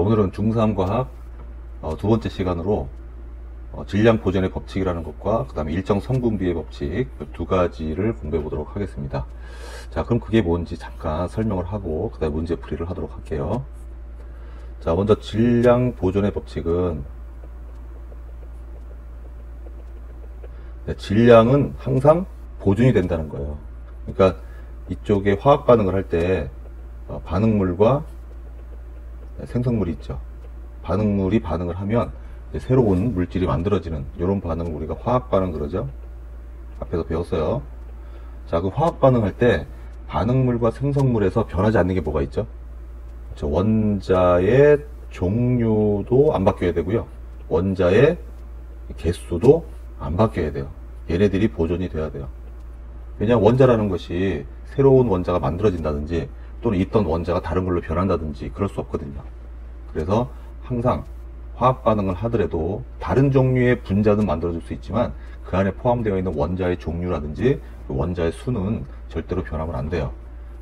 오늘은 중3 과학 두 번째 시간으로 질량 보존의 법칙이라는 것과 그 다음에 일정 성분비의 법칙 두 가지를 공부해 보도록 하겠습니다. 자, 그럼 그게 뭔지 잠깐 설명을 하고 그 다음에 문제 풀이를 하도록 할게요. 자, 먼저 질량 보존의 법칙은 질량은 항상 보존이 된다는 거예요. 그러니까 이쪽에 화학 반응을 할 때 반응물과 생성물이 있죠. 반응물이 반응을 하면 새로운 물질이 만들어지는 이런 반응을 우리가 화학 반응 그러죠. 앞에서 배웠어요. 자, 그 화학 반응할 때 반응물과 생성물에서 변하지 않는 게 뭐가 있죠? 그렇죠. 원자의 종류도 안 바뀌어야 되고요. 원자의 개수도 안 바뀌어야 돼요. 얘네들이 보존이 돼야 돼요. 왜냐하면 원자라는 것이 새로운 원자가 만들어진다든지 또는 있던 원자가 다른 걸로 변한다든지 그럴 수 없거든요. 그래서 항상 화학 반응을 하더라도 다른 종류의 분자는 만들어질 수 있지만 그 안에 포함되어 있는 원자의 종류라든지 그 원자의 수는 절대로 변하면 안 돼요.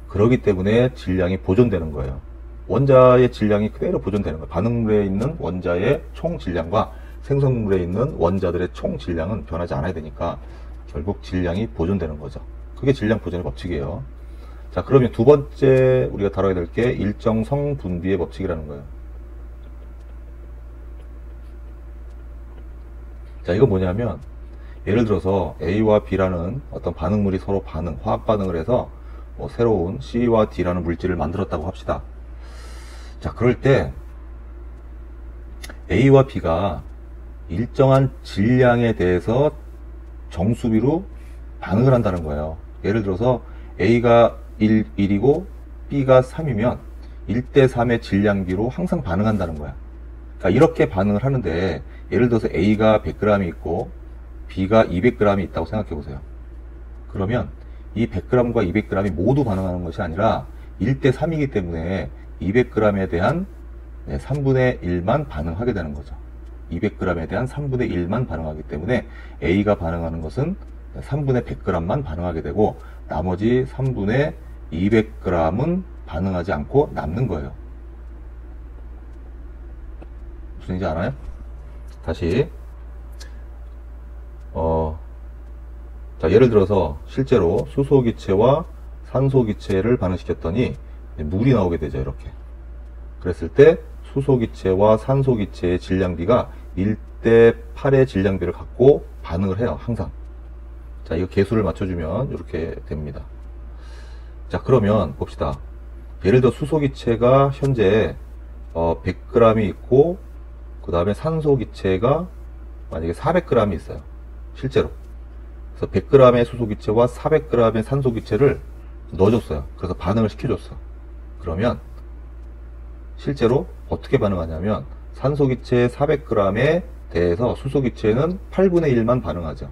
그렇기 때문에 질량이 보존되는 거예요. 원자의 질량이 그대로 보존되는 거예요. 반응물에 있는 원자의 총 질량과 생성물에 있는 원자들의 총 질량은 변하지 않아야 되니까 결국 질량이 보존되는 거죠. 그게 질량 보존의 법칙이에요. 자, 그러면 두 번째 우리가 다뤄야 될 게 일정 성분비의 법칙이라는 거예요. 자, 이건 뭐냐면 예를 들어서 A와 B라는 어떤 반응물이 서로 화학 반응을 해서 새로운 C와 D라는 물질을 만들었다고 합시다. 자, 그럴 때 A와 B가 일정한 질량에 대해서 정수비로 반응을 한다는 거예요. 예를 들어서 A가 1이고 B가 3이면 1대3의 질량비로 항상 반응한다는 거야. 그러니까 이렇게 반응을 하는데 예를 들어서 A가 100g이 있고 B가 200g이 있다고 생각해 보세요. 그러면 이 100g과 200g이 모두 반응하는 것이 아니라 1대3이기 때문에 200g에 대한 3분의 1만 반응하게 되는 거죠. 200g에 대한 3분의 1만 반응하기 때문에 A가 반응하는 것은 3분의 100g만 반응하게 되고 나머지 3분의 200g은 반응하지 않고 남는 거예요. 무슨 얘기인지 알아요? 다시 자, 예를 들어서 실제로 수소기체와 산소기체를 반응시켰더니 물이 나오게 되죠. 이렇게 그랬을 때 수소기체와 산소기체의 질량비가 1대8의 질량비를 갖고 반응을 해요. 항상. 자, 이거 개수를 맞춰주면 이렇게 됩니다. 자, 그러면 봅시다. 예를 들어 수소기체가 현재 100g이 있고 그 다음에 산소기체가 만약에 400g이 있어요. 실제로. 그래서 100g의 수소기체와 400g의 산소기체를 넣어줬어요. 그래서 반응을 시켜줬어. 그러면 실제로 어떻게 반응하냐면 산소기체 400g에 대해서 수소기체는 8분의 1만 반응하죠.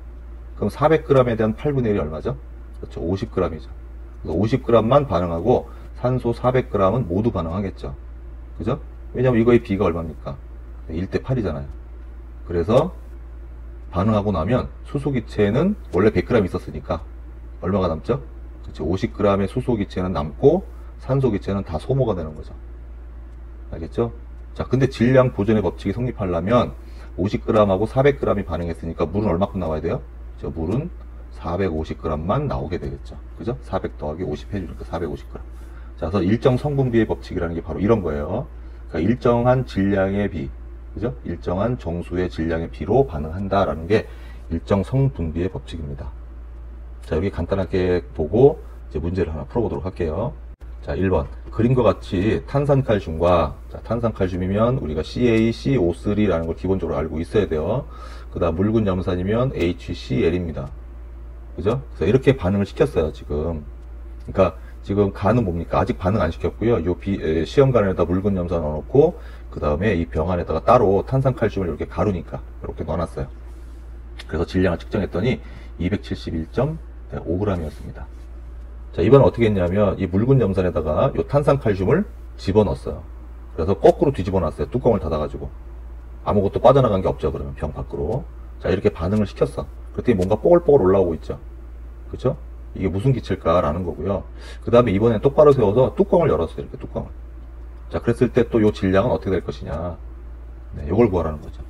그럼 400g에 대한 8분의 1이 얼마죠? 그렇죠. 50g이죠. 그래서 50g만 반응하고 산소 400g은 모두 반응하겠죠. 그죠? 왜냐면 이거의 B가 얼마입니까? 1대8이잖아요. 그래서 반응하고 나면 수소기체는 원래 100g 있었으니까 얼마가 남죠? 그렇죠. 50g의 수소기체는 남고 산소기체는 다 소모가 되는 거죠. 알겠죠? 자, 근데 질량 보존의 법칙이 성립하려면 50g하고 400g이 반응했으니까 물은 얼마큼 나와야 돼요? 저 물은 450g만 나오게 되겠죠. 그죠? 400 더하기 50 해주니까 450g. 자, 그래서 일정 성분비의 법칙이라는 게 바로 이런 거예요. 그러니까 일정한 질량의 비, 그죠? 일정한 정수의 질량의 비로 반응한다라는 게 일정 성분비의 법칙입니다. 자, 여기 간단하게 보고 이제 문제를 하나 풀어보도록 할게요. 자, 1번. 그림과 같이 탄산칼슘과, 자, 탄산칼슘이면 우리가 CaCO3라는 걸 기본적으로 알고 있어야 돼요. 그 다음 묽은 염산이면 HCl입니다. 그죠? 그래서 이렇게 반응을 시켰어요, 지금. 그러니까 지금 간은 뭡니까? 아직 반응 안 시켰고요. 요 시험관에다 묽은 염산 넣어놓고, 그 다음에 이 병 안에다가 따로 탄산칼슘을 이렇게 가루니까 이렇게 넣어놨어요. 그래서 질량을 측정했더니 271.5g이었습니다. 자, 이번엔 어떻게 했냐면 이 묽은 염산에다가 이 탄산칼슘을 집어넣었어요. 그래서 거꾸로 뒤집어 놨어요. 뚜껑을 닫아가지고. 아무것도 빠져나간 게 없죠. 그러면 병 밖으로. 자, 이렇게 반응을 시켰어. 그랬더니 뭔가 뽀글뽀글 올라오고 있죠. 그쵸? 이게 무슨 기체일까라는 거고요. 그 다음에 이번엔 똑바로 세워서 뚜껑을 열었어요. 이렇게 뚜껑을. 자, 그랬을 때 또 요 질량은 어떻게 될 것이냐. 네, 요걸 구하라는 거죠.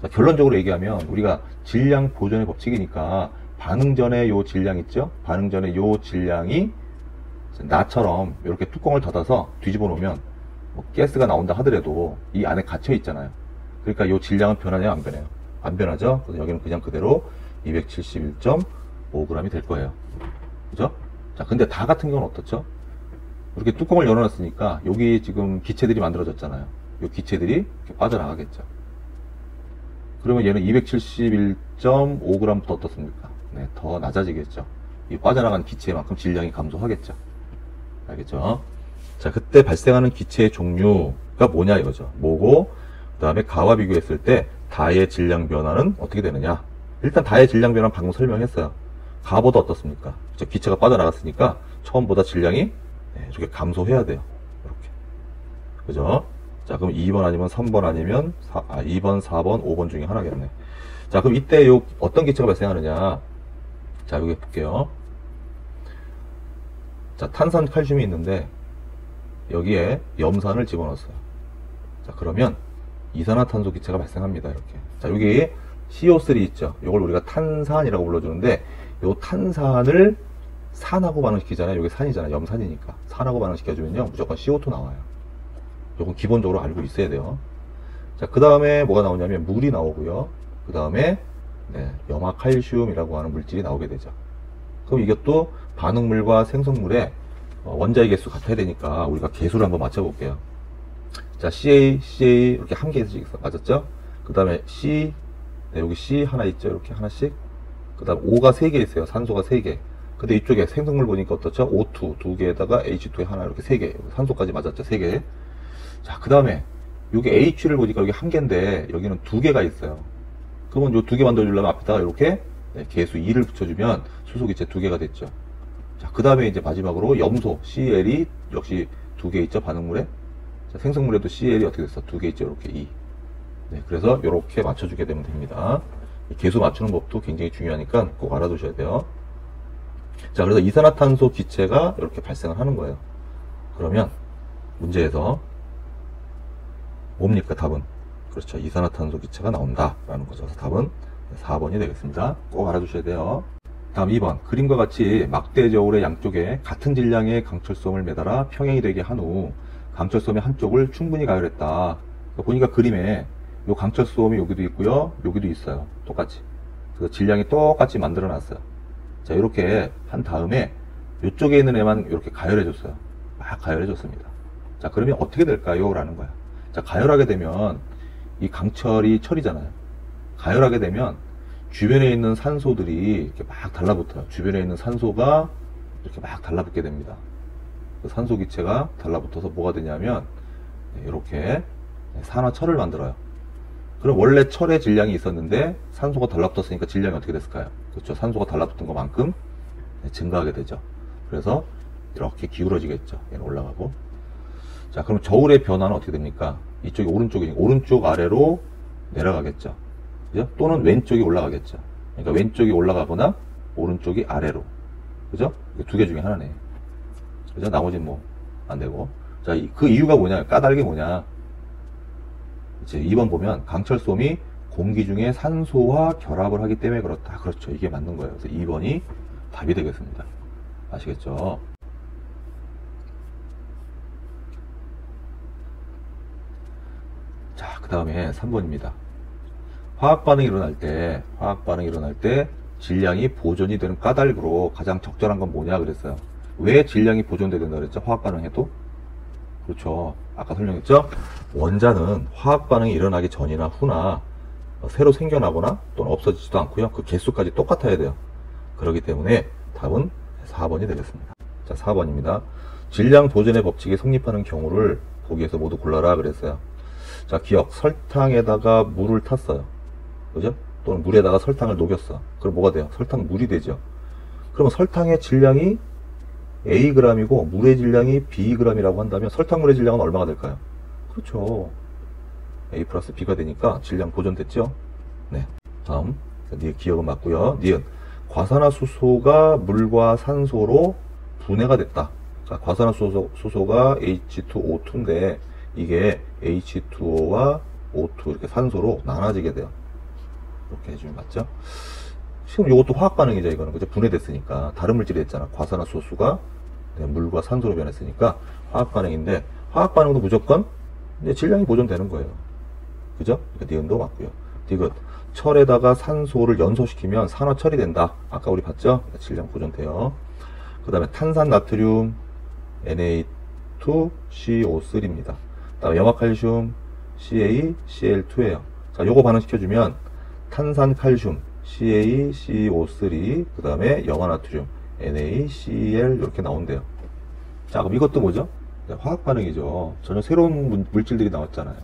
자, 결론적으로 얘기하면 우리가 질량 보존의 법칙이니까 반응 전에 요 질량 있죠? 반응 전에 요 질량이 나처럼 이렇게 뚜껑을 닫아서 뒤집어 놓으면 뭐 가스가 나온다 하더라도 이 안에 갇혀 있잖아요. 그러니까 요 질량은 변하냐 안 변해요? 안 변하죠? 그래서 여기는 그냥 그대로 271.5g이 될 거예요. 그죠? 자, 근데 다 같은 경우는 어떻죠? 이렇게 뚜껑을 열어놨으니까 여기 지금 기체들이 만들어졌잖아요. 이 기체들이 이렇게 빠져나가겠죠. 그러면 얘는 271.5g부터 어떻습니까? 네, 더 낮아지겠죠. 이 빠져나간 기체만큼 질량이 감소하겠죠. 알겠죠? 자, 그때 발생하는 기체의 종류가 뭐냐 이거죠. 뭐고, 그 다음에 가와 비교했을 때 다의 질량 변화는 어떻게 되느냐. 일단 다의 질량 변화는 방금 설명했어요. 가보다 어떻습니까? 그쵸? 기체가 빠져나갔으니까 처음보다 질량이 이렇게 감소해야 돼요. 이렇게. 그죠? 자, 그럼 2번 아니면 3번 아니면 2번, 4번, 5번 중에 하나겠네. 자, 그럼 이때 요 어떤 기체가 발생하느냐. 자, 여기 볼게요. 자, 탄산 칼슘이 있는데 여기에 염산을 집어넣었어요. 자, 그러면 이산화탄소 기체가 발생합니다. 이렇게. 자, 여기 CO3 있죠. 이걸 우리가 탄산이라고 불러주는데 요 탄산을 산하고 반응시키잖아요. 여기 산이잖아요. 염산이니까. 산하고 반응시켜주면요. 무조건 CO2 나와요. 요건 기본적으로 알고 있어야 돼요. 자, 그 다음에 뭐가 나오냐면 물이 나오고요. 그 다음에 염화칼슘이라고 하는 물질이 나오게 되죠. 그럼 이것도 반응물과 생성물의 원자의 개수 같아야 되니까 우리가 개수를 한번 맞춰볼게요. 자, CA 이렇게 한 개씩 있어. 맞았죠? 그 다음에 C, 여기 C 하나 있죠? 이렇게 하나씩. 그 다음 O가 3개 있어요. 산소가 3개. 근데 이쪽에 생성물 보니까 어떻죠? O2 2개에다가 H2 하나 이렇게 3개. 산소까지 맞았죠? 3개. 자, 그 다음에 여기 H를 보니까 여기 한 개인데 여기는 2개가 있어요. 그러면 요 2개 만들어주려면 앞에다가 이렇게 개수 2를 붙여주면 수소기체 2개가 됐죠. 자, 그 다음에 이제 마지막으로 염소 Cel이 역시 2개 있죠. 반응물에. 자, 생성물에도 Cel이 어떻게 됐어? 2개 있죠. 이렇게 2. 네, 그래서 이렇게 맞춰주게 되면 됩니다. 개수 맞추는 법도 굉장히 중요하니까 꼭 알아두셔야 돼요. 자, 그래서 이산화탄소 기체가 이렇게 발생을 하는 거예요. 그러면 문제에서 뭡니까? 답은 그렇죠. 이산화탄소 기체가 나온다 라는 거죠. 그래서 답은 4번이 되겠습니다. 꼭 알아두셔야 돼요. 다음 2번. 그림과 같이 막대 저울의 양쪽에 같은 질량의 강철솜을 매달아 평행이 되게 한 후 강철솜의 한쪽을 충분히 가열했다. 보니까 그림에 요 강철솜이 여기도 있고요. 여기도 있어요. 똑같이. 그래서 질량이 똑같이 만들어 놨어요. 자, 이렇게 한 다음에 이쪽에 있는 애만 이렇게 가열해 줬어요. 막 가열해 줬습니다. 자, 그러면 어떻게 될까요? 라는 거야. 자, 가열하게 되면 이 강철이 철이잖아요. 가열하게 되면 주변에 있는 산소들이 이렇게 막 달라붙어요. 주변에 있는 산소가 이렇게 막 달라붙게 됩니다. 그 산소 기체가 달라붙어서 뭐가 되냐면 이렇게 산화철을 만들어요. 그럼 원래 철의 질량이 있었는데 산소가 달라붙었으니까 질량이 어떻게 됐을까요? 그렇죠. 산소가 달라붙은 것만큼 증가하게 되죠. 그래서 이렇게 기울어지겠죠. 얘는 올라가고. 자, 그럼 저울의 변화는 어떻게 됩니까? 이쪽이 오른쪽이니까 오른쪽 아래로 내려가겠죠. 그죠? 또는 왼쪽이 올라가겠죠. 그러니까 왼쪽이 올라가거나 오른쪽이 아래로. 그죠? 2개 중에 하나네. 그죠? 나머지는 뭐 안 되고. 자, 그 이유가 뭐냐? 까닭이 뭐냐? 이제 2번 보면 강철솜이 공기 중에 산소와 결합을 하기 때문에 그렇다. 그렇죠. 이게 맞는 거예요. 그래서 2번이 답이 되겠습니다. 아시겠죠? 자, 그 다음에 3번입니다. 화학 반응이 일어날 때 질량이 보존이 되는 까닭으로 가장 적절한 건 뭐냐 그랬어요. 왜 질량이 보존돼야 된다 그랬죠? 화학 반응해도? 그렇죠. 아까 설명했죠? 원자는 화학 반응이 일어나기 전이나 후나 새로 생겨나거나 또는 없어지지도 않고요. 그 개수까지 똑같아야 돼요. 그렇기 때문에 답은 4번이 되겠습니다. 자, 4번입니다. 질량 보존의 법칙이 성립하는 경우를 보기에서 모두 골라라 그랬어요. 자, 기억. 설탕에다가 물을 탔어요. 그죠? 또는 물에다가 설탕을 녹였어. 그럼 뭐가 돼요? 설탕 물이 되죠. 그러면 설탕의 질량이 Agg이고 물의 질량이 Bg이라고 한다면 설탕물의 질량은 얼마가 될까요? 그렇죠. A 플러스 B가 되니까 질량 보존됐죠? 네. 다음. 니은 기억은 맞고요. 니은. 과산화수소가 물과 산소로 분해가 됐다. 자, 과산화수소가 H2O2인데 이게 H2O와 O2 이렇게 산소로 나눠지게 돼요. 이렇게 해주면 맞죠? 지금 이것도 화학 반응이죠. 이거는 그죠? 분해됐으니까 다른 물질이 됐잖아. 과산화수소가 물과 산소로 변했으니까 화학 반응인데, 화학 반응도 무조건 이제 질량이 보존되는 거예요. 그죠? 니은도 맞고요. 디귿. 철에다가 산소를 연소시키면 산화철이 된다. 아까 우리 봤죠? 질량 보존돼요. 그 다음에 탄산 나트륨 Na2CO3입니다. 다음에 염화칼슘 CaCl2예요. 자, 요거 반응시켜주면 탄산 칼슘 CaCO3, 그 다음에 염화나트륨 NaCl 이렇게 나온대요. 자, 그럼 이것도 뭐죠? 화학 반응이죠. 전혀 새로운 물질들이 나왔잖아요.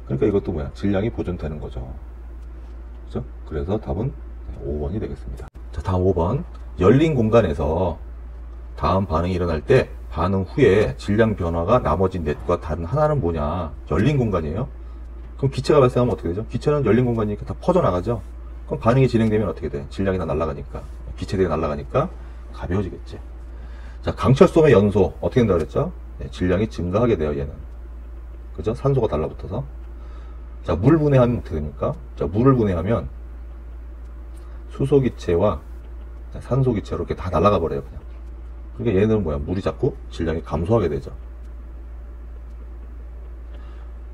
그러니까 이것도 뭐야? 질량이 보존되는 거죠. 그죠? 그래서 답은 5번이 되겠습니다. 자, 다음 5번. 열린 공간에서 다음 반응이 일어날 때 반응 후에 질량 변화가 나머지 넷과 다른 하나는 뭐냐? 열린 공간이에요. 그럼 기체가 발생하면 어떻게 되죠? 기체는 열린 공간이니까 다 퍼져나가죠. 그럼 반응이 진행되면 어떻게 돼? 질량이 다 날아가니까, 기체들이 날아가니까 가벼워지겠지. 자, 강철솜의 연소 어떻게 된다고 그랬죠? 네, 질량이 증가하게 돼요, 얘는. 그죠? 산소가 달라붙어서. 자, 물 분해하면 어떻게 됩니까? 자, 물을 분해하면 수소기체와 산소기체로 이렇게 다 날아가 버려요, 그냥. 그러니까 얘는 뭐야? 물이 자꾸 질량이 감소하게 되죠.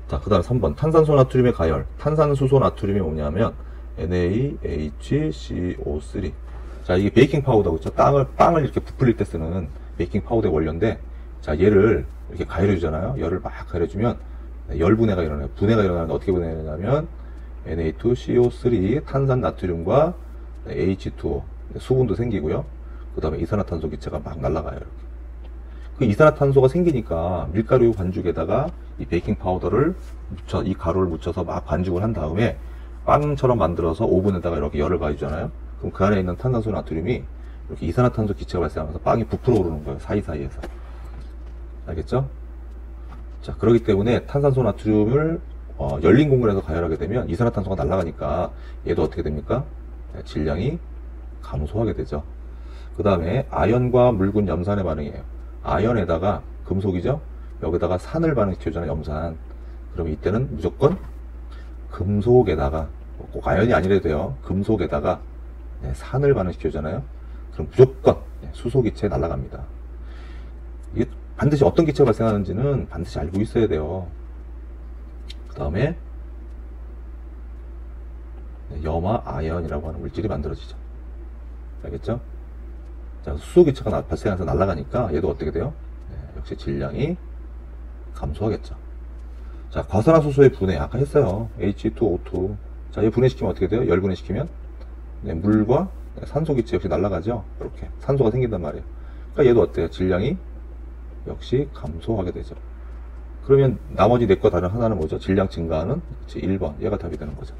자, 그 다음 3번. 탄산소 나트륨의 가열. 탄산수소 나트륨이 뭐냐면 NaHCO3. 자, 이게 베이킹 파우더, 그쵸? 빵을 이렇게 부풀릴 때 쓰는 베이킹 파우더의 원료인데, 자, 얘를 이렇게 가열해 주잖아요. 열을 막 가열해 주면 열 분해가 일어나요. 분해가 일어나는데 어떻게 분해되냐면 Na2CO3 탄산 나트륨과 H2O 수분도 생기고요. 그 다음에 이산화탄소 기체가 막 날아가요. 이렇게. 그 이산화탄소가 생기니까 밀가루 반죽에다가 이 베이킹 파우더를 이 가루를 묻혀서 막 반죽을 한 다음에 빵처럼 만들어서 오븐에다가 이렇게 열을 가해주잖아요. 그럼 그 안에 있는 탄산소 나트륨이 이렇게 이산화탄소 기체가 발생하면서 빵이 부풀어 오르는 거예요. 사이사이에서. 알겠죠? 자, 그렇기 때문에 탄산소 나트륨을 열린 공간에서 가열하게 되면 이산화탄소가 날아가니까 얘도 어떻게 됩니까? 질량이 감소하게 되죠. 그 다음에 아연과 묽은 염산의 반응이에요. 아연에다가 금속이죠? 여기다가 산을 반응시켜주잖아요, 염산. 그럼 이때는 무조건 금속에다가, 꼭 아연이 아니래도 돼요. 금속에다가 산을 반응시켜주잖아요. 그럼 무조건 수소기체에 날아갑니다. 이게 반드시 어떤 기체가 발생하는지는 반드시 알고 있어야 돼요. 그 다음에 염화 아연이라고 하는 물질이 만들어지죠. 알겠죠? 자, 수소기체가 발생해서 날아가니까 얘도 어떻게 돼요? 역시 질량이 감소하겠죠. 자, 과산화수소의 분해 아까 했어요. H2O2. 자, 얘 분해시키면 어떻게 돼요? 열 분해시키면 물과 산소기체 역시 날아가죠. 이렇게 산소가 생긴단 말이에요. 그러니까 얘도 어때요? 질량이 역시 감소하게 되죠. 그러면 나머지 넷과 다른 하나는 뭐죠? 질량 증가하는 1번. 얘가 답이 되는 거죠.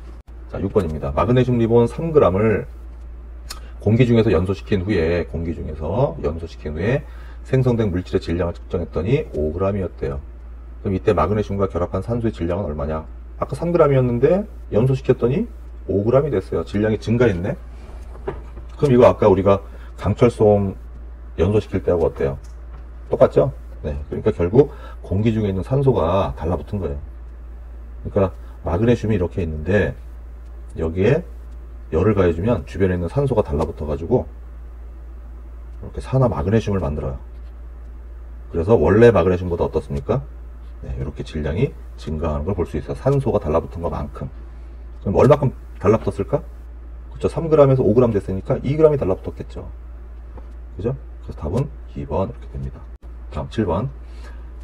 자, 6번입니다. 마그네슘 리본 3g을 공기 중에서 연소시킨 후에 생성된 물질의 질량을 측정했더니 5g이었대요. 그럼 이때 마그네슘과 결합한 산소의 질량은 얼마냐? 아까 3g이었는데 연소시켰더니 5g이 됐어요. 질량이 증가했네. 그럼 이거 아까 우리가 강철솜 연소시킬 때하고 어때요? 똑같죠? 네. 그러니까 결국 공기 중에 있는 산소가 달라붙은 거예요. 그러니까 마그네슘이 이렇게 있는데 여기에 열을 가해주면 주변에 있는 산소가 달라붙어 가지고 이렇게 산화 마그네슘을 만들어요. 그래서 원래 마그네슘보다 어떻습니까? 네, 이렇게 질량이 증가하는 걸 볼 수 있어요. 산소가 달라붙은 것만큼. 그럼 얼마큼 달라붙었을까? 그렇죠. 3g에서 5g 됐으니까 2g이 달라붙었겠죠. 그죠? 그래서 답은 2번 이렇게 됩니다. 다음 7번.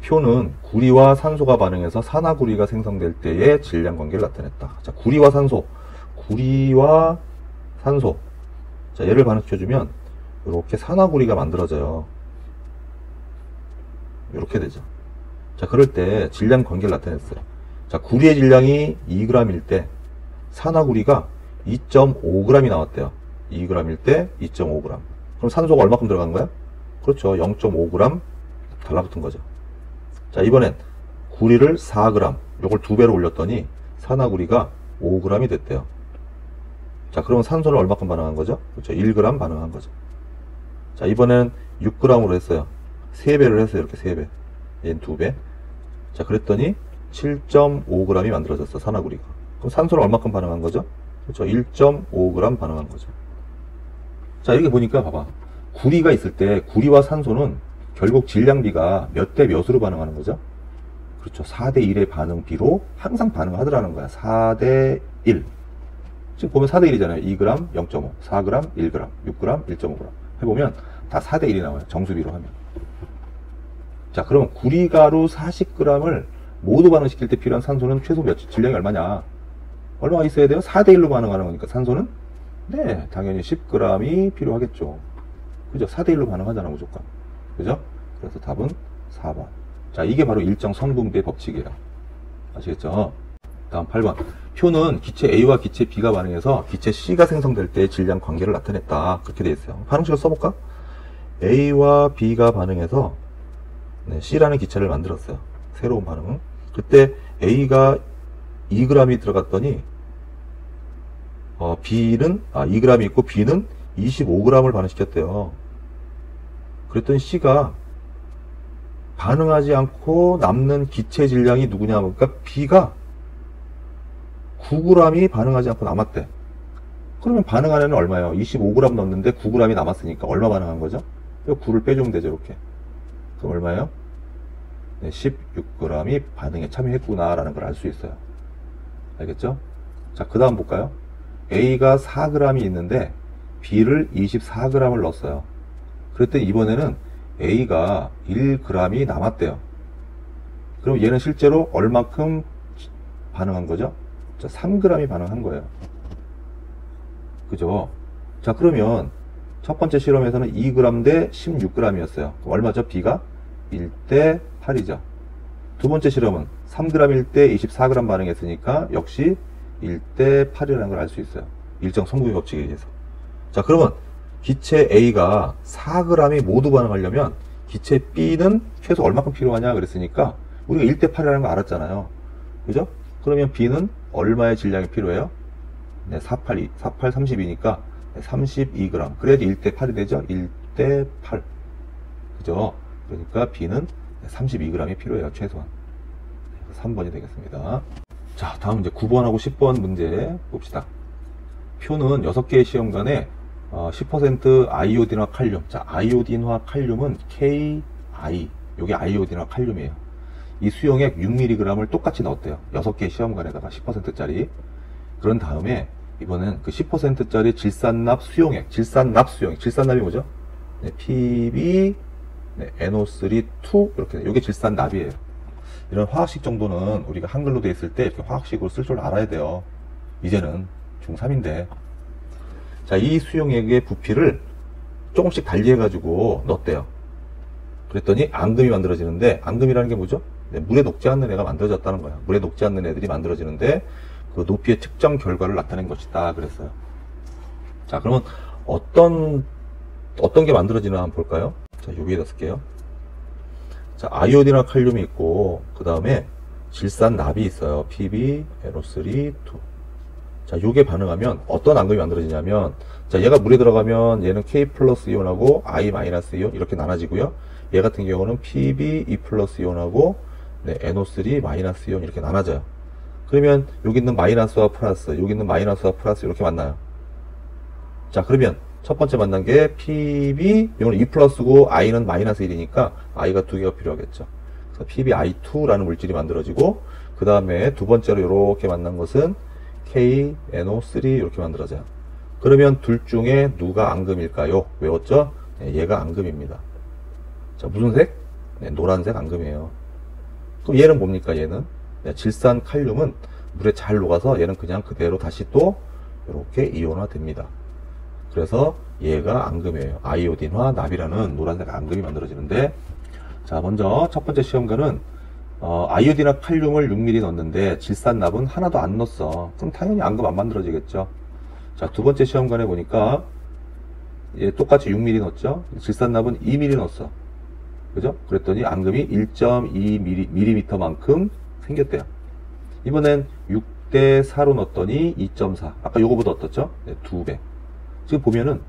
표는 구리와 산소가 반응해서 산화구리가 생성될 때의 질량 관계를 나타냈다. 자, 구리와 산소. 자, 얘를 반응시켜주면 이렇게 산화구리가 만들어져요. 이렇게 되죠. 자, 그럴 때 질량 관계를 나타냈어요. 자, 구리의 질량이 2g일 때 산화구리가 2.5g이 나왔대요. 2g일 때 2.5g. 그럼 산소가 얼마큼 들어간 거야? 그렇죠. 0.5g 달라붙은 거죠. 자, 이번엔 구리를 4g, 요걸 2배로 올렸더니 산화구리가 5g이 됐대요. 자, 그러면 산소는 얼마큼 반응한 거죠? 그렇죠. 1g 반응한 거죠. 자, 이번엔 6g으로 했어요. 3배를 했어요. 이렇게 3배. 얘는 2배. 자, 그랬더니 7.5g이 만들어졌어, 산화구리가. 그럼 산소는 얼마큼 반응한 거죠? 그렇죠. 1.5g 반응한 거죠. 자, 이렇게 보니까 봐봐. 구리가 있을 때 구리와 산소는 결국 질량비가 몇 대 몇으로 반응하는 거죠? 그렇죠. 4대 1의 반응비로 항상 반응하더라는 거야. 4대 1. 지금 보면 4대 1이잖아요. 2g, 0.5, 4g, 1g, 6g, 1.5g. 해보면 다 4대 1이 나와요. 정수비로 하면. 자, 그럼 구리가루 40g을 모두 반응시킬 때 필요한 산소는 최소 몇, 질량이 얼마냐? 얼마가 있어야 돼요? 4대 1로 반응하는 거니까 산소는? 네, 당연히 10g이 필요하겠죠. 그죠? 4대 1로 반응하잖아, 무조건. 그죠? 그래서 답은 4번. 자, 이게 바로 일정 성분비의 법칙이에요. 아시겠죠? 다음 8번. 표는 기체 A와 기체 B가 반응해서 기체 C가 생성될 때 질량 관계를 나타냈다. 그렇게 되어 있어요. 반응식을 써볼까? A와 B가 반응해서 C라는 기체를 만들었어요. 새로운 반응. 그때 A가 2g이 들어갔더니 B는 2g이 있고 B는 25g을 반응시켰대요. 그랬더니 C가 반응하지 않고 남는 기체 질량이 누구냐? 그러니까 B가 9g이 반응하지 않고 남았대. 그러면 반응한 애는 얼마예요? 25g 넣었는데 9g이 남았으니까 얼마 반응한 거죠? 9를 빼주면 되죠, 이렇게. 그럼 얼마예요? 네, 16g이 반응에 참여했구나 라는 걸 알 수 있어요. 알겠죠? 자, 그 다음 볼까요? A가 4g이 있는데 B를 24g을 넣었어요. 그랬더니 이번에는 A가 1g이 남았대요. 그럼 얘는 실제로 얼마큼 반응한 거죠? 자, 3g이 반응한 거예요. 그죠? 자, 그러면 첫 번째 실험에서는 2g 대 16g이었어요. 그럼 얼마죠? B가 1대 8이죠. 두 번째 실험은 3g일 때 24g 반응했으니까 역시 1대 8이라는 걸 알 수 있어요. 일정 성분비 법칙에 의해서. 자, 그러면 기체 A가 4g이 모두 반응하려면 기체 B는 최소 얼마큼 필요하냐 그랬으니까 우리가 1대 8이라는 거 알았잖아요. 그죠? 그러면 B는 얼마의 질량이 필요해요? 네, 48, 32니까 32g. 그래야지 1대 8이 되죠? 1대 8. 그죠? 그러니까 B는 32g이 필요해요, 최소한. 3번이 되겠습니다. 자, 다음 이제 9번하고 10번 문제 봅시다. 표는 6개의 시험관에 10% 아이오딘화 칼륨. 자, 아이오딘화 칼륨은 KI. 요게 아이오딘화 칼륨이에요. 이 수용액 6mg을 똑같이 넣었대요. 6개의 시험관에다가 10%짜리. 그런 다음에 이번엔 그 10%짜리 질산납 수용액. 질산납이 뭐죠? 네, PB, 네, NO3, 2 이렇게. 요게 질산납이에요. 이런 화학식 정도는 우리가 한글로 돼 있을 때 이렇게 화학식으로 쓸 줄 알아야 돼요. 이제는 중3인데. 자, 이 수용액의 부피를 조금씩 달리해가지고 넣었대요. 그랬더니 앙금이 만들어지는데, 앙금이라는 게 뭐죠? 네, 물에 녹지 않는 애가 만들어졌다는 거야. 물에 녹지 않는 애들이 만들어지는데 그 높이의 특정 결과를 나타낸 것이다 그랬어요. 자, 그러면 어떤 게 만들어지나 한번 볼까요? 자, 여기에다 쓸게요. 자, 아이오딘화 칼륨이 있고 그 다음에 질산납이 있어요. PB, NO3, 2. 자, 요게 반응하면 어떤 앙금이 만들어지냐면, 자, 얘가 물에 들어가면 얘는 K 플러스 이온하고 I 마이너스 이온 이렇게 나눠지고요. 얘 같은 경우는 PB, E 플러스 이온하고 네, NO3 마이너스 이온 이렇게 나눠져요. 그러면 여기 있는 마이너스와 플러스, 여기 있는 마이너스와 플러스 이렇게 만나요. 자, 그러면 첫 번째 만난 게 PB, 이거는 E 플러스고 I는 마이너스 1이니까 I가 2개가 필요하겠죠. 그래서 PbI2라는 물질이 만들어지고, 그 다음에 두 번째로 이렇게 만난 것은 KNO3 이렇게 만들어져요. 그러면 둘 중에 누가 앙금일까요? 외웠죠? 네, 얘가 앙금입니다. 자, 무슨 색? 네, 노란색 앙금이에요. 그럼 얘는 뭡니까? 얘는 네, 질산 칼륨은 물에 잘 녹아서 얘는 그냥 그대로 다시 또 이렇게 이온화 됩니다. 그래서 얘가 앙금이에요. 아이오딘화 납이라는 노란색 앙금이 만들어지는데, 자, 먼저 첫 번째 시험관은 아이오딘화 칼륨을 6ml 넣었는데 질산납은 하나도 안 넣었어. 그럼 당연히 앙금 안 만들어지겠죠. 자, 두 번째 시험관에 보니까 얘 똑같이 6ml 넣었죠. 질산납은 2ml 넣었어. 그죠? 그랬더니 앙금이 1.2mm 만큼 생겼대요. 이번엔 6대 4로 넣었더니 2.4. 아까 요거보다 어떻죠? 네, 2배. 지금 보면은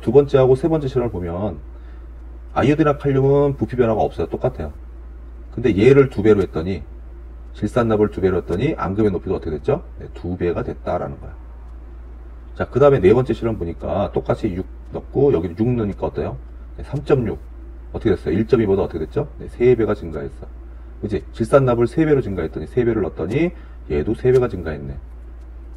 두 번째하고 세 번째 실험을 보면 아이오딘화 칼륨은 부피 변화가 없어요. 똑같아요. 근데 얘를 2배로 했더니 질산납을 2배로 했더니 앙금의 높이도 어떻게 됐죠? 네, 2배가 됐다라는 거야. 자, 그 다음에 네 번째 실험 보니까 똑같이 6 넣고 여기 6 넣으니까 어때요? 네, 3.6 어떻게 됐어요? 1.2보다 어떻게 됐죠? 네, 3배가 증가했어. 그치? 질산납을 3배로 증가했더니 3배를 넣었더니 얘도 3배가 증가했네.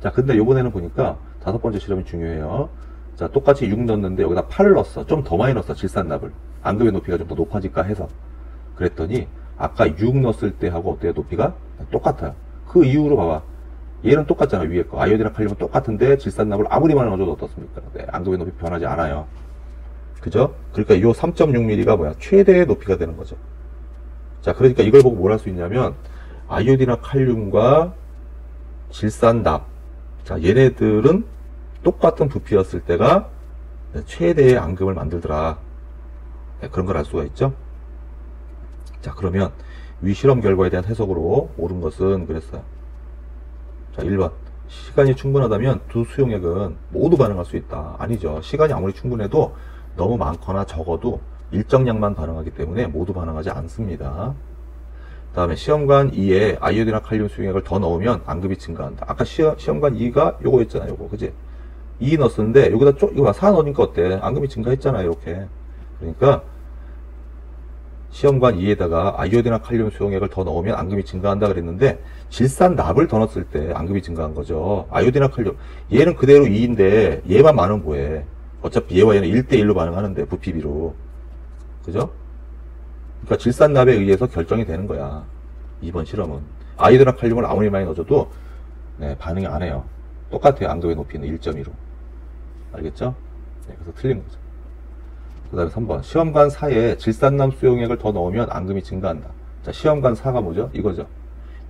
자, 근데 요번에는 보니까 5번째 실험이 중요해요. 자, 똑같이 6 넣었는데 여기다 8을 넣었어. 좀 더 많이 넣었어, 질산납을. 앙금의 높이가 좀 더 높아질까 해서. 그랬더니 아까 6 넣었을 때 하고 어때요? 높이가 똑같아요. 그 이유로 봐봐. 얘는 똑같잖아, 위에 거. 아이오딘이나 칼륨은 똑같은데 질산납을 아무리 많이 넣어줘도 어떻습니까? 네, 앙금의 높이 변하지 않아요. 그죠? 그러니까 이 3.6mm가 뭐야? 최대의 높이가 되는 거죠. 자, 그러니까 이걸 보고 뭘 할 수 있냐면 아이오딘이나 칼륨과 질산납, 자, 얘네들은 똑같은 부피였을 때가 최대의 앙금을 만들더라. 네, 그런 걸 알 수가 있죠. 자, 그러면 위 실험 결과에 대한 해석으로 옳은 것은 그랬어요. 자, 1번. 시간이 충분하다면 두 수용액은 모두 반응할 수 있다. 아니죠. 시간이 아무리 충분해도 너무 많거나 적어도 일정량만 반응하기 때문에 모두 반응하지 않습니다. 다음에 시험관 2에 아이오딘이나 칼륨 수용액을 더 넣으면 앙금이 증가한다. 아까 시험관 2가 요거 있잖아요. 요거. 그지? 2 넣었는데 여기다 이거 봐. 4 넣으니까 어때? 앙금이 증가했잖아요. 이렇게. 그러니까 시험관 2에다가 아이오딘이나 칼륨 수용액을 더 넣으면 앙금이 증가한다 그랬는데 질산납을 더 넣었을 때 앙금이 증가한 거죠. 아이오딘이나 칼륨. 얘는 그대로 2인데 얘만 많은 뭐해. 어차피 얘와 얘는 1대1로 반응하는데 부피비로. 그죠? 그러니까 질산납에 의해서 결정이 되는 거야. 이번 실험은. 아이오딘이나 칼륨을 아무리 많이 넣어줘도 네, 반응이 안 해요. 똑같아요. 앙금의 높이는 1.2로. 알겠죠? 네, 그래서 틀린 거죠. 그 다음에 3번. 시험관 4에 질산납 수용액을 더 넣으면 앙금이 증가한다. 자, 시험관 4가 뭐죠? 이거죠.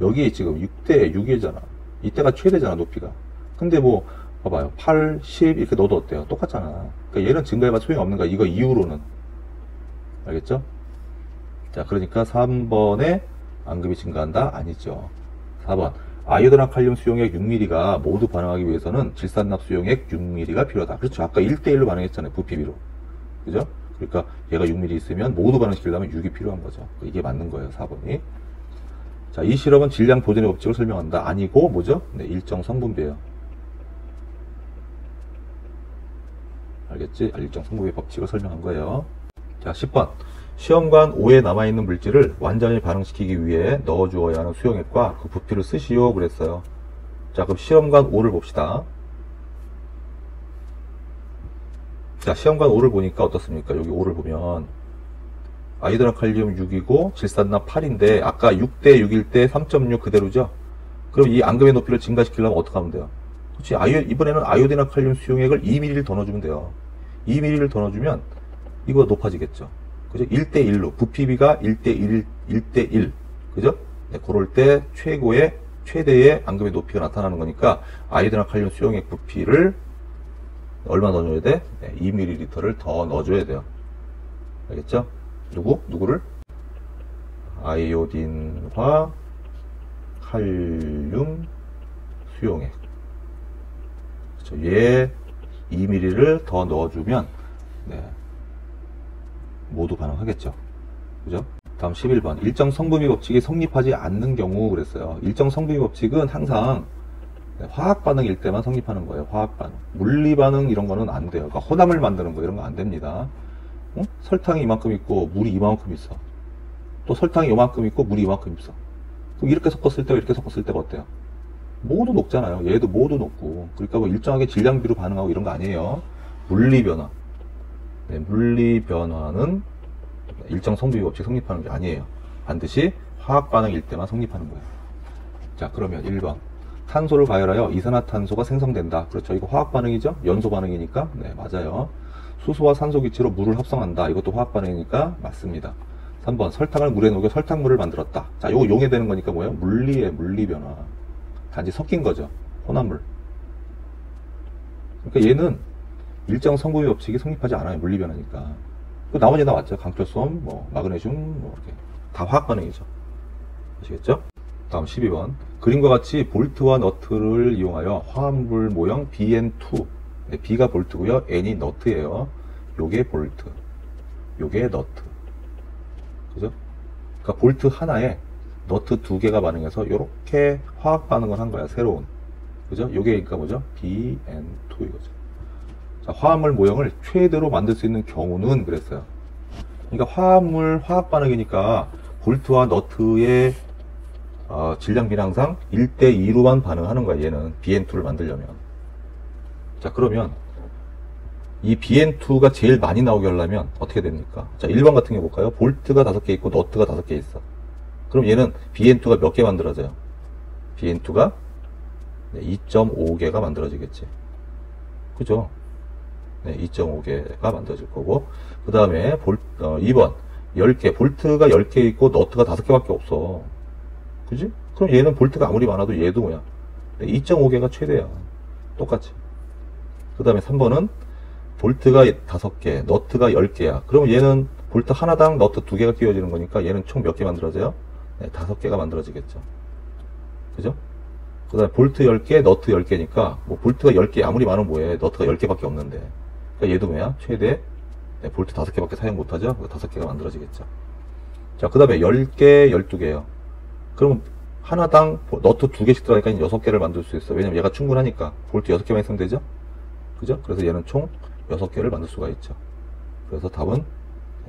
여기 지금 6대 6이잖아. 이때가 최대잖아, 높이가. 근데 뭐, 봐봐요. 8, 10 이렇게 넣어도 어때요? 똑같잖아. 그러니까 얘는 증가해봐야 소용이 없는 거야. 이거 이후로는. 알겠죠? 자, 그러니까 3번에 앙금이 증가한다? 아니죠. 4번. 아이오딘이나 칼륨 수용액 6mm가 모두 반응하기 위해서는 질산납 수용액 6mm가 필요하다. 그렇죠. 아까 1대1로 반응했잖아요. 부피비로. 그죠? 그러니까 얘가 6mm 있으면 모두 반응시키려면 6이 필요한 거죠. 이게 맞는 거예요. 4번이. 자, 이 실험은 질량 보존의 법칙을 설명한다. 아니고 뭐죠? 네, 일정 성분비예요. 알겠지? 일정 성분비의 법칙을 설명한 거예요. 자, 10번. 시험관 5에 남아있는 물질을 완전히 반응시키기 위해 넣어주어야 하는 수용액과 그 부피를 쓰시오 그랬어요. 자, 그럼 시험관 5를 봅시다. 자, 시험관 5를 보니까 어떻습니까? 여기 5를 보면 아이오딘이나 칼륨 6이고 질산납 8인데 아까 6대 6일 때 3.6 그대로죠? 그럼 이 앙금의 높이를 증가시키려면 어떻게 하면 돼요? 그렇지? 이번에는 아이오딘이나 칼륨 수용액을 2mm를 더 넣어주면 돼요. 2mm를 더 넣어주면 이거 높아지겠죠? 그죠? 1대1로 부피비가 1대1 그죠? 네, 그럴 때 최대의 앙금의 높이가 나타나는 거니까 아이오딘이나 칼륨 수용액 부피를 얼마 더 넣어야 돼? 네, 2ml를 더 넣어줘야 돼요. 알겠죠? 누구를? 아이오딘과 칼륨 수용액. 그렇죠? 얘 2ml를 더 넣어주면 네, 모두 반응하겠죠. 그죠? 다음 11번. 일정 성분비 법칙이 성립하지 않는 경우 그랬어요. 일정 성분비 법칙은 항상 화학 반응일 때만 성립하는 거예요. 화학 반응. 물리 반응 이런 거는 안 돼요. 그러니까 혼합을 만드는 거 이런 거 안 됩니다. 설탕이 이만큼 있고 물이 이만큼 있어. 또 설탕이 이만큼 있고 물이 이만큼 있어. 그럼 이렇게 섞었을 때와 이렇게 섞었을 때가 어때요? 모두 녹잖아요. 얘도 모두 녹고. 그러니까 뭐 일정하게 질량비로 반응하고 이런 거 아니에요. 물리 변화. 네, 물리 변화는 일정 성분비 법칙 성립하는 게 아니에요. 반드시 화학 반응일 때만 성립하는 거예요. 자, 그러면 1번. 탄소를 가열하여 이산화탄소가 생성된다. 그렇죠. 이거 화학 반응이죠? 연소 반응이니까. 네, 맞아요. 수소와 산소 기체로 물을 합성한다. 이것도 화학 반응이니까 맞습니다. 3번. 설탕을 물에 녹여 설탕물을 만들었다. 자, 이거 용해되는 거니까 뭐예요? 물리의 물리 변화. 단지 섞인 거죠. 혼합물. 그러니까 얘는 일정 성분비 법칙이 성립하지 않아요. 물리 변화니까. 나머지 다 맞죠. 강철솜, 뭐 마그네슘, 뭐 이렇게 다 화학 반응이죠. 아시겠죠? 다음 12번. 그림과 같이 볼트와 너트를 이용하여 화합물 모형 BN2. 네, B가 볼트고요. N이 너트예요. 요게 볼트. 요게 너트. 그죠? 그러니까 볼트 하나에 너트 두 개가 반응해서 이렇게 화학 반응을 한 거야. 새로운. 그죠? 요게 그러니까 뭐죠? BN2 이거죠. 자, 화합물 모형을 최대로 만들 수 있는 경우는 그랬어요. 그러니까 화학 반응이니까 볼트와 너트의 질량 비례 항상 1대2로만 반응하는 거야. 얘는 BN2를 만들려면. 자, 그러면 이 BN2가 제일 많이 나오게 하려면 어떻게 됩니까? 자, 1번 같은 게 볼까요? 볼트가 5개 있고 너트가 5개 있어. 그럼 얘는 BN2가 몇 개 만들어져요? BN2가 2.5개가 만들어지겠지. 그죠? 네, 2.5개가 만들어질 거고, 그 다음에 2번 10개, 볼트가 10개 있고 너트가 5개밖에 없어. 그지? 그럼 얘는 볼트가 아무리 많아도 얘도 뭐야? 2.5개가 최대야. 똑같이. 그 다음에 3번은 볼트가 5개, 너트가 10개야. 그럼 얘는 볼트 하나당 너트 2개가 끼워지는 거니까 얘는 총 몇 개 만들어져요? 네, 5개가 만들어지겠죠. 그죠? 그 다음에 볼트 10개, 너트 10개니까 뭐 볼트가 10개 아무리 많으면 뭐해? 너트가 10개밖에 없는데. 그러니까 얘도 뭐야? 최대 볼트 5개밖에 사용 못하죠? 5개가 만들어지겠죠. 자, 그 다음에 10개, 12개예요. 그럼 하나당 너트 2개씩 들어가니까 6개를 만들 수 있어. 왜냐면 얘가 충분하니까. 볼트 6개만 있으면 되죠? 그죠? 그래서 얘는 총 6개를 만들 수가 있죠. 그래서 답은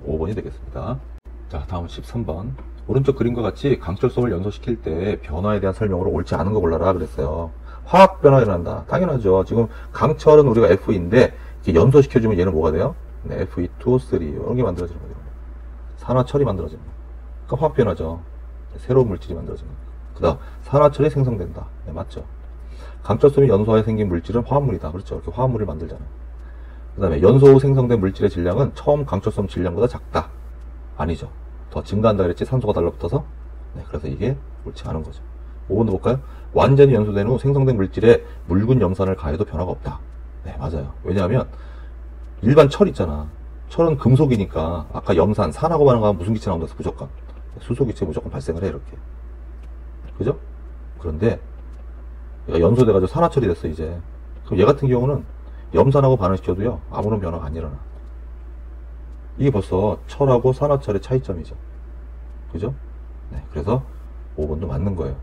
5번이 되겠습니다. 자, 다음 13번. 오른쪽 그림과 같이 강철솜을 연소시킬 때 변화에 대한 설명으로 옳지 않은 거 골라라 그랬어요. 화학 변화가 일어난다. 당연하죠. 지금 강철은 우리가 Fe인데 연소시켜주면 얘는 뭐가 돼요? 네, Fe2, 3 이런 게 만들어지는 거예요. 산화철이 만들어지는 거예요. 그러니까 화학 변화죠. 새로운 물질이 만들어지는 거예요. 그 다음 산화철이 생성된다. 네, 맞죠. 강철솜이 연소하여 생긴 물질은 화합물이다. 그렇죠. 이렇게 화합물을 만들잖아요. 그 다음에 연소 후 생성된 물질의 질량은 처음 강철솜 질량보다 작다. 아니죠. 더 증가한다 그랬지. 산소가 달라붙어서. 네, 그래서 이게 옳지 않은 거죠. 5번도 볼까요? 완전히 연소된 후 생성된 물질에 묽은 염산을 가해도 변화가 없다. 네, 맞아요. 왜냐하면 일반 철 있잖아. 철은 금속이니까 아까 염산, 산하고 반응하면 무슨 기체 나온다 해서 무조건 수소기체 무조건 발생을 해. 이렇게. 그죠? 그런데 얘가 연소돼가지고 산화철이 됐어 이제. 그럼 얘 같은 경우는 염산하고 반응시켜도요 아무런 변화가 안 일어나. 이게 벌써 철하고 산화철의 차이점이죠. 그죠? 네, 그래서 5번도 맞는 거예요.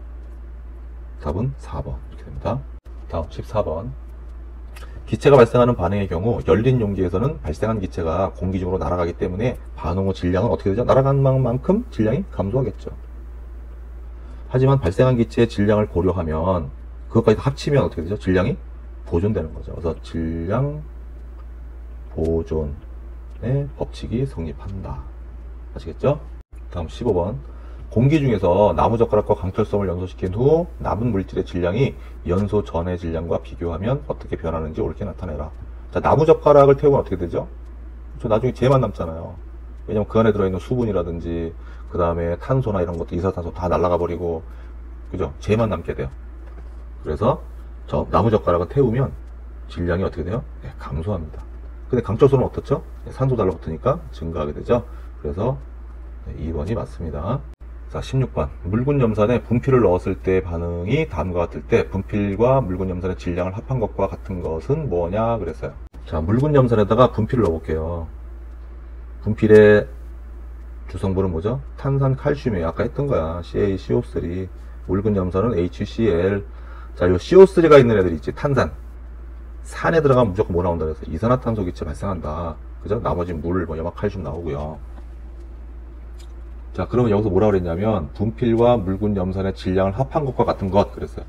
답은 4번 이렇게 됩니다. 다음 14번. 기체가 발생하는 반응의 경우 열린 용기에서는 발생한 기체가 공기 중으로 날아가기 때문에 반응 후 질량은 어떻게 되죠? 날아간 만큼 질량이 감소하겠죠. 하지만 발생한 기체의 질량을 고려하면 그것까지 다 합치면 어떻게 되죠? 질량이 보존되는 거죠. 그래서 질량 보존의 법칙이 성립한다. 아시겠죠? 다음 15번. 공기 중에서 나무젓가락과 강철솜을 연소시킨 후 남은 물질의 질량이 연소 전의 질량과 비교하면 어떻게 변하는지 옳게 나타내라. 자, 나무젓가락을 태우면 어떻게 되죠? 저 나중에 쟤만 남잖아요. 왜냐면 그 안에 들어있는 수분이라든지 그 다음에 탄소나 이런 것도 이산화탄소 다 날아가 버리고 그죠? 쟤만 남게 돼요. 그래서 저 나무젓가락을 태우면 질량이 어떻게 돼요? 네, 감소합니다. 근데 강철솜은 어떻죠? 네, 산소 달라붙으니까 증가하게 되죠. 그래서 네, 2번이 맞습니다. 자, 16번. 묽은 염산에 분필을 넣었을 때 반응이 다음과 같을 때 분필과 묽은 염산의 질량을 합한 것과 같은 것은 뭐냐 그랬어요. 자, 묽은 염산에다가 분필을 넣어볼게요. 분필의 주성분은 뭐죠? 탄산 칼슘이에요. 아까 했던 거야. CaCO3. 묽은 염산은 HCl. 자, 요 CO3가 있는 애들 있지. 탄산. 산에 들어가면 무조건 뭐 나온다 그래서 이산화탄소 기체 발생한다. 그죠? 나머지 물, 뭐 염화칼슘 나오고요. 자, 그러면 여기서 뭐라 그랬냐면 분필과 묽은 염산의 질량을 합한 것과 같은 것 그랬어요.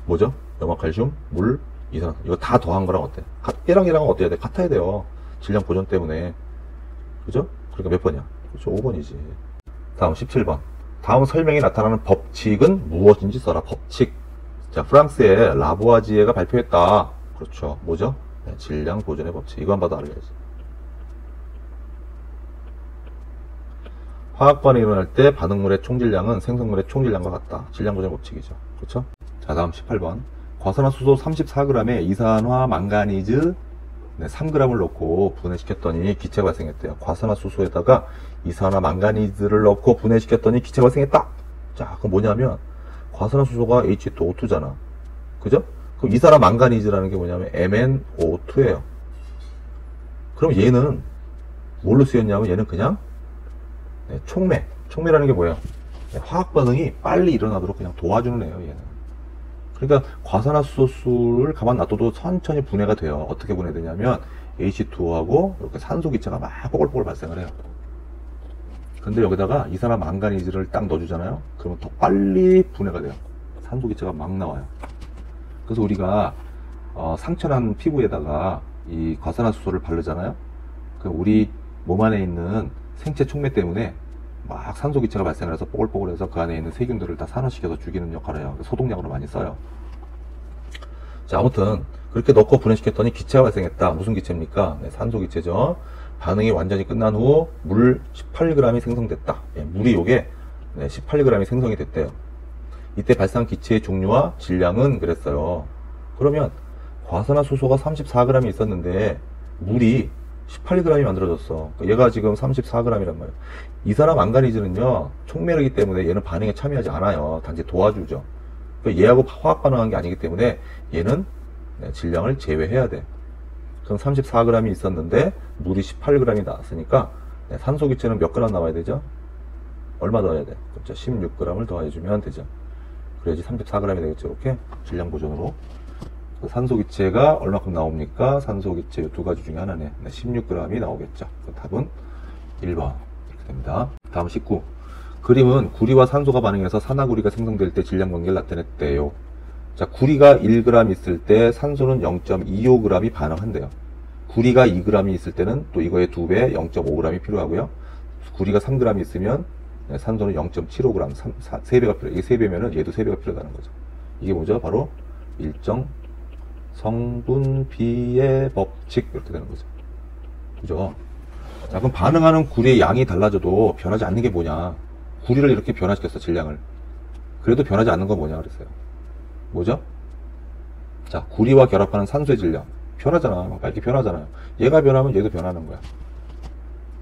뭐죠? 염화칼슘, 물, 이산화탄소. 이거 다 더한 거랑 어때? 얘랑 얘랑은 어때야 돼? 같아야 돼요. 질량 보존 때문에. 그죠? 그러니까 몇 번이야? 그렇죠. 5번이지. 다음 17번. 다음 설명이 나타나는 법칙은 무엇인지 써라. 법칙. 자, 프랑스의 라보아지에가 발표했다. 그렇죠. 뭐죠? 네, 질량 보존의 법칙. 이거 한번 봐도 알아야지. 화학 반응이 일어날 때 반응물의 총질량은 생성물의 총질량과 같다. 질량 보존의 법칙이죠. 그렇죠? 자, 다음 18번. 과산화수소 34g에 이산화 망가니즈 3g을 넣고 분해시켰더니 기체가 발생했대요. 과산화수소에다가 이산화 망가니즈를 넣고 분해시켰더니 기체가 발생했다. 자, 그럼 뭐냐면 과산화수소가 H2O2잖아. 그죠? 그럼 이산화 망가니즈라는 게 뭐냐면 MnO2예요. 그럼 얘는 뭘로 쓰였냐면 얘는 그냥 촉매. 촉매라는 게 뭐예요? 화학 반응이 빨리 일어나도록 그냥 도와주는 애예요, 얘는. 그러니까 과산화수소수를 가만 놔둬도 천천히 분해가 돼요. 어떻게 분해되냐면 H2O하고 이렇게 산소 기체가 막 뽀글뽀글 발생을 해요. 근데 여기다가 이산화 망가니즈를 딱 넣어주잖아요. 그러면 더 빨리 분해가 돼요. 산소 기체가 막 나와요. 그래서 우리가 상처난 피부에다가 이 과산화수소를 바르잖아요. 그럼 우리 몸 안에 있는 생체 촉매 때문에 막 산소 기체가 발생을 해서 뽀글뽀글해서 그 안에 있는 세균들을 다 산화시켜서 죽이는 역할을 해요. 소독약으로 많이 써요. 자, 아무튼 그렇게 넣고 분해시켰더니 기체가 발생했다. 무슨 기체입니까? 네, 산소 기체죠. 반응이 완전히 끝난 후 물 18g이 생성됐다. 예, 물이 요게 18g이 생성이 됐대요. 이때 발생한 기체의 종류와 질량은 그랬어요. 그러면 과산화수소가 34g이 있었는데 물이 18g이 만들어졌어. 얘가 지금 34g이란 말이에요. 이산화 망가니즈는요, 촉매력이기 때문에 얘는 반응에 참여하지 않아요. 단지 도와주죠. 얘하고 화학 반응한 게 아니기 때문에 얘는 질량을 제외해야 돼. 그럼 34g이 있었는데 물이 18g이 나왔으니까 산소 기체는 몇 g 나와야 되죠? 얼마 더해야 돼? 그렇죠. 16g을 더해주면 되죠. 그래야지 34g이 되겠죠. 이렇게 질량 보존으로. 산소 기체가 얼마큼 나옵니까? 산소 기체 두 가지 중에 하나네. 16g이 나오겠죠. 답은 1번 이렇게 됩니다. 다음 19. 그림은 구리와 산소가 반응해서 산화구리가 생성될 때 질량 관계를 나타냈대요. 자, 구리가 1g 있을 때 산소는 0.25g이 반응한대요. 구리가 2g 있을 때는 또 이거의 2배 0.5g이 필요하고요. 구리가 3g 있으면 산소는 0.75g, 3배가 필요해요. 이게 3배면은 얘도 3배가 필요하다는 거죠. 이게 뭐죠? 바로 일정 성분 비의 법칙, 이렇게 되는 거죠. 그죠? 자, 그럼 반응하는 구리의 양이 달라져도 변하지 않는 게 뭐냐? 구리를 이렇게 변화시켰어, 질량을. 그래도 변하지 않는 건 뭐냐 그랬어요. 뭐죠? 자, 구리와 결합하는 산소의 질량. 변하잖아. 막 이렇게 변하잖아요. 얘가 변하면 얘도 변하는 거야.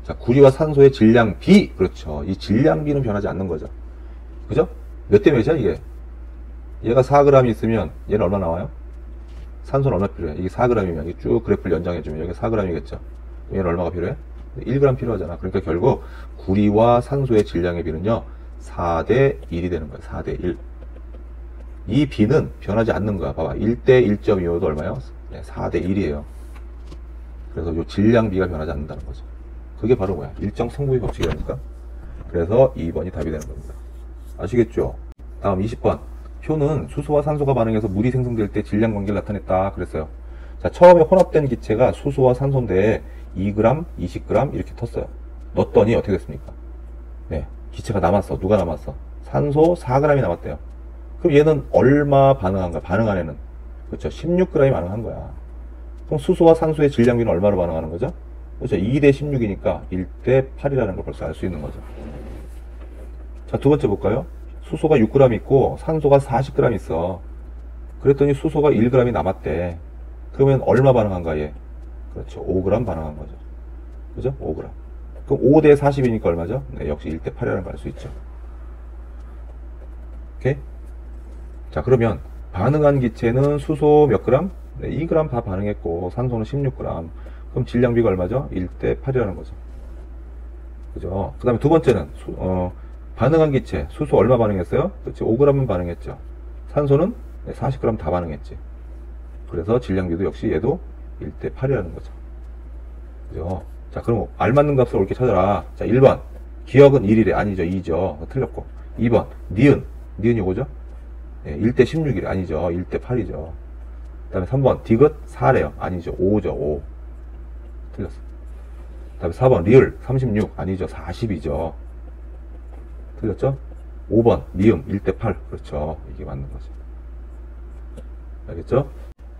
자, 구리와 산소의 질량 비. 그렇죠. 이 질량 비는 변하지 않는 거죠. 그죠? 몇 대 몇이야, 이게? 얘가 4g 있으면 얘는 얼마 나와요? 산소는 얼마 필요해? 이게 4g이면 이게 쭉 그래프를 연장해주면 여기 4g이겠죠. 얘는 얼마가 필요해? 1g 필요하잖아. 그러니까 결국 구리와 산소의 질량의 비는요 4대 1이 되는 거야. 4대 1. 이 비는 변하지 않는 거야. 봐봐. 1대 1.25도 얼마요? 네, 4대 1이에요. 그래서 이 질량비가 변하지 않는다는 거죠. 그게 바로 뭐야? 일정 성분의 법칙이라니까. 그래서 2번이 답이 되는 겁니다. 아시겠죠? 다음 20번. 표는 수소와 산소가 반응해서 물이 생성될 때 질량 관계를 나타냈다 그랬어요. 자, 처음에 혼합된 기체가 수소와 산소인데 2g, 20g 이렇게 텄어요. 넣었더니 어떻게 됐습니까? 네, 기체가 남았어. 누가 남았어? 산소 4g이 남았대요. 그럼 얘는 얼마 반응한 거야? 반응 안에는. 그렇죠. 16g이 반응한 거야. 그럼 수소와 산소의 질량비는 얼마로 반응하는 거죠? 그렇죠. 2대 16이니까 1대 8이라는 걸 벌써 알 수 있는 거죠. 자, 두 번째 볼까요? 수소가 6g 있고 산소가 40g 있어. 그랬더니 수소가 1g이 남았대. 그러면 얼마 반응한가 얘? 그렇죠. 5g 반응한 거죠. 그죠? 5g. 그럼 5대 40이니까 얼마죠? 네, 역시 1대 8이라는 걸 알 수 있죠. 오케이? 자, 그러면 반응한 기체는 수소 몇 g? 네, 2g 다 반응했고 산소는 16g. 그럼 질량비가 얼마죠? 1대 8이라는 거죠. 그죠? 그 다음에 두 번째는 반응한 기체 수소 얼마 반응했어요? 그렇지. 5g은 반응했죠. 산소는 40g 다 반응했지. 그래서 질량비도 역시 얘도 1대 8이라는 거죠. 그죠? 자, 그럼 알맞는 값을 옳게 찾아라. 자, 1번 기억은 1이래. 아니죠. 2죠. 틀렸고. 2번 니은이 요거죠? 1대 16이래. 아니죠. 1대 8이죠. 그 다음에 3번 디귿 4래요. 아니죠. 5죠. 5. 틀렸어. 그 다음에 4번 리을 36. 아니죠. 40이죠. 틀렸죠? 5번 니음 1대 8. 그렇죠. 이게 맞는 거죠. 알겠죠?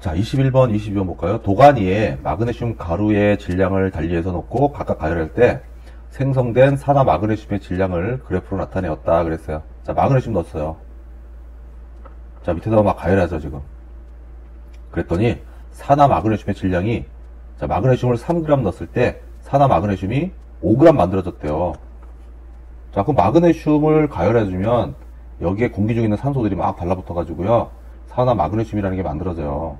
자, 21번, 22번 볼까요? 도가니에 마그네슘 가루의 질량을 달리해서 놓고 각각 가열할 때 생성된 산화 마그네슘의 질량을 그래프로 나타내었다 그랬어요. 자, 마그네슘 넣었어요. 자, 밑에서 막 가열하죠 지금. 그랬더니 산화 마그네슘의 질량이, 자, 마그네슘을 3g 넣었을 때 산화 마그네슘이 5g 만들어졌대요. 자, 그럼 마그네슘을 가열해주면 여기에 공기 중에 있는 산소들이 막 달라붙어 가지고요 산화 마그네슘이라는 게 만들어져요.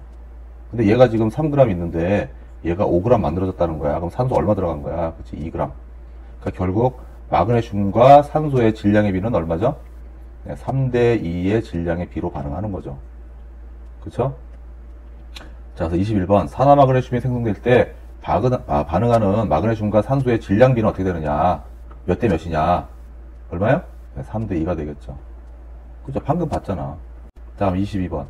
근데 얘가 지금 3g 있는데 얘가 5g 만들어졌다는 거야. 그럼 산소 얼마 들어간 거야? 그치, 2g. 그러니까 결국 마그네슘과 산소의 질량의 비는 얼마죠? 네, 3대 2의 질량의 비로 반응하는 거죠. 그쵸? 자, 그래서 21번. 산화마그네슘이 생성될 때 반응하는 마그네슘과 산소의 질량비는 어떻게 되느냐? 몇 대 몇이냐? 얼마요? 네, 3대 2가 되겠죠. 그죠? 방금 봤잖아. 다음 22번.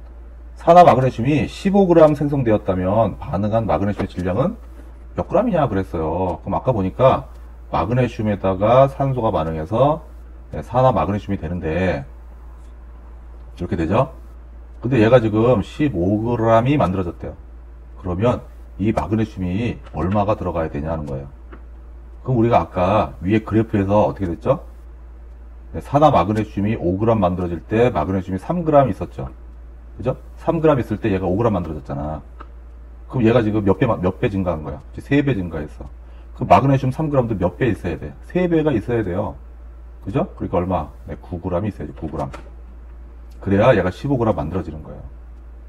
산화마그네슘이 15g 생성되었다면 반응한 마그네슘의 질량은 몇 g이냐 그랬어요. 그럼 아까 보니까 마그네슘에다가 산소가 반응해서 산화마그네슘이 되는데 이렇게 되죠? 근데 얘가 지금 15g이 만들어졌대요. 그러면 이 마그네슘이 얼마가 들어가야 되냐 하는 거예요. 그럼 우리가 아까 위에 그래프에서 어떻게 됐죠? 산화마그네슘이 5g 만들어질 때 마그네슘이 3g 있었죠. 그죠? 3g 있을 때 얘가 5g 만들어졌잖아. 그럼 얘가 지금 몇 배 증가한 거야? 3배 증가했어. 그 마그네슘 3g도 몇 배 있어야 돼? 3배가 있어야 돼요. 그죠? 그러니까 얼마? 9g이 있어야지, 9g. 그래야 얘가 15g 만들어지는 거예요.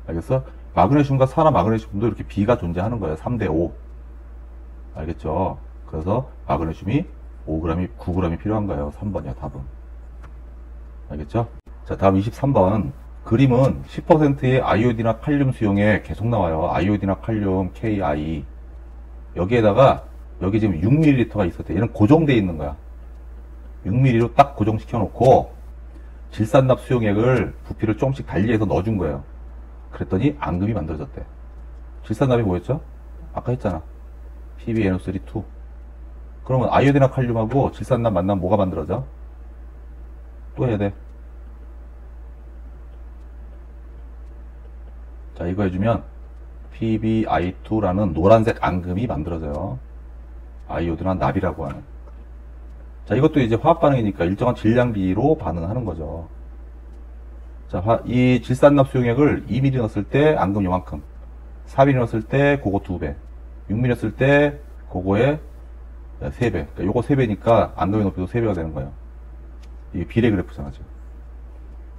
알겠어? 마그네슘과 산화마그네슘도 이렇게 비가 존재하는 거예요. 3대 5. 알겠죠? 그래서 마그네슘이 5g이, 9g이 필요한 거예요. 3번이야, 답은. 알겠죠? 자, 다음 23번. 그림은 10%의 아이오딘과 칼륨 수용에 계속 나와요. 아이오딘과 칼륨, KI. 여기에다가, 여기 지금 6ml가 있었대. 얘는 고정되어 있는 거야. 6ml로 딱 고정시켜 놓고, 질산납 수용액을 부피를 조금씩 달리해서 넣어준 거예요. 그랬더니 앙금이 만들어졌대. 질산납이 뭐였죠? 아까 했잖아. PbNO3, 2. 그러면 아이오딘과 칼륨하고 질산납 만나면 뭐가 만들어져? 또 해야 돼. 자, 이거 해주면 PbI2라는 노란색 앙금이 만들어져요. 아이오딘과 납이라고 하는. 자, 이것도 이제 화학 반응이니까 일정한 질량비로 반응하는 거죠. 자, 이 질산납 수용액을 2ml 넣었을 때 앙금 요만큼, 4ml 넣었을 때 그거 2배, 6ml 넣었을 때 그거의 3배. 그러니까 요거 3배니까 앙금의 높이도 3배가 되는 거예요. 이게 비례 그래프잖아, 지금.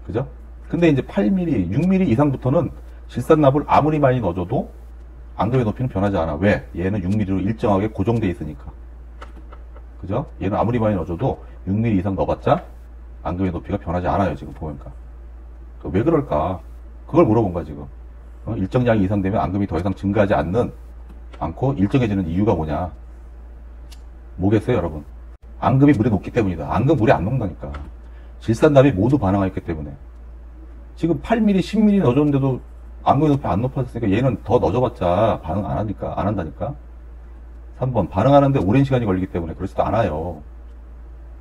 그죠? 근데 이제 8ml, 6ml 이상부터는 질산납을 아무리 많이 넣어줘도 앙금의 높이는 변하지 않아. 왜? 얘는 6ml로 일정하게 고정돼 있으니까. 그죠? 얘는 아무리 많이 넣어줘도 6mm 이상 넣어봤자 앙금의 높이가 변하지 않아요. 지금 보니까. 왜 그럴까? 그걸 물어본 거야 지금. 일정량이 이상 되면 앙금이 더 이상 증가하지 않고 일정해지는 이유가 뭐냐? 뭐겠어요 여러분? 앙금이 물에 녹기 때문이다. 앙금 물에 안 녹는다니까. 질산납이 모두 반응하였기 때문에. 지금 8mm, 10mm 넣어줬는데도 앙금의 높이 안 높아졌으니까 얘는 더 넣어줘봤자 반응 안 한다니까. 3번. 반응하는데 오랜 시간이 걸리기 때문에 그렇지도 않아요.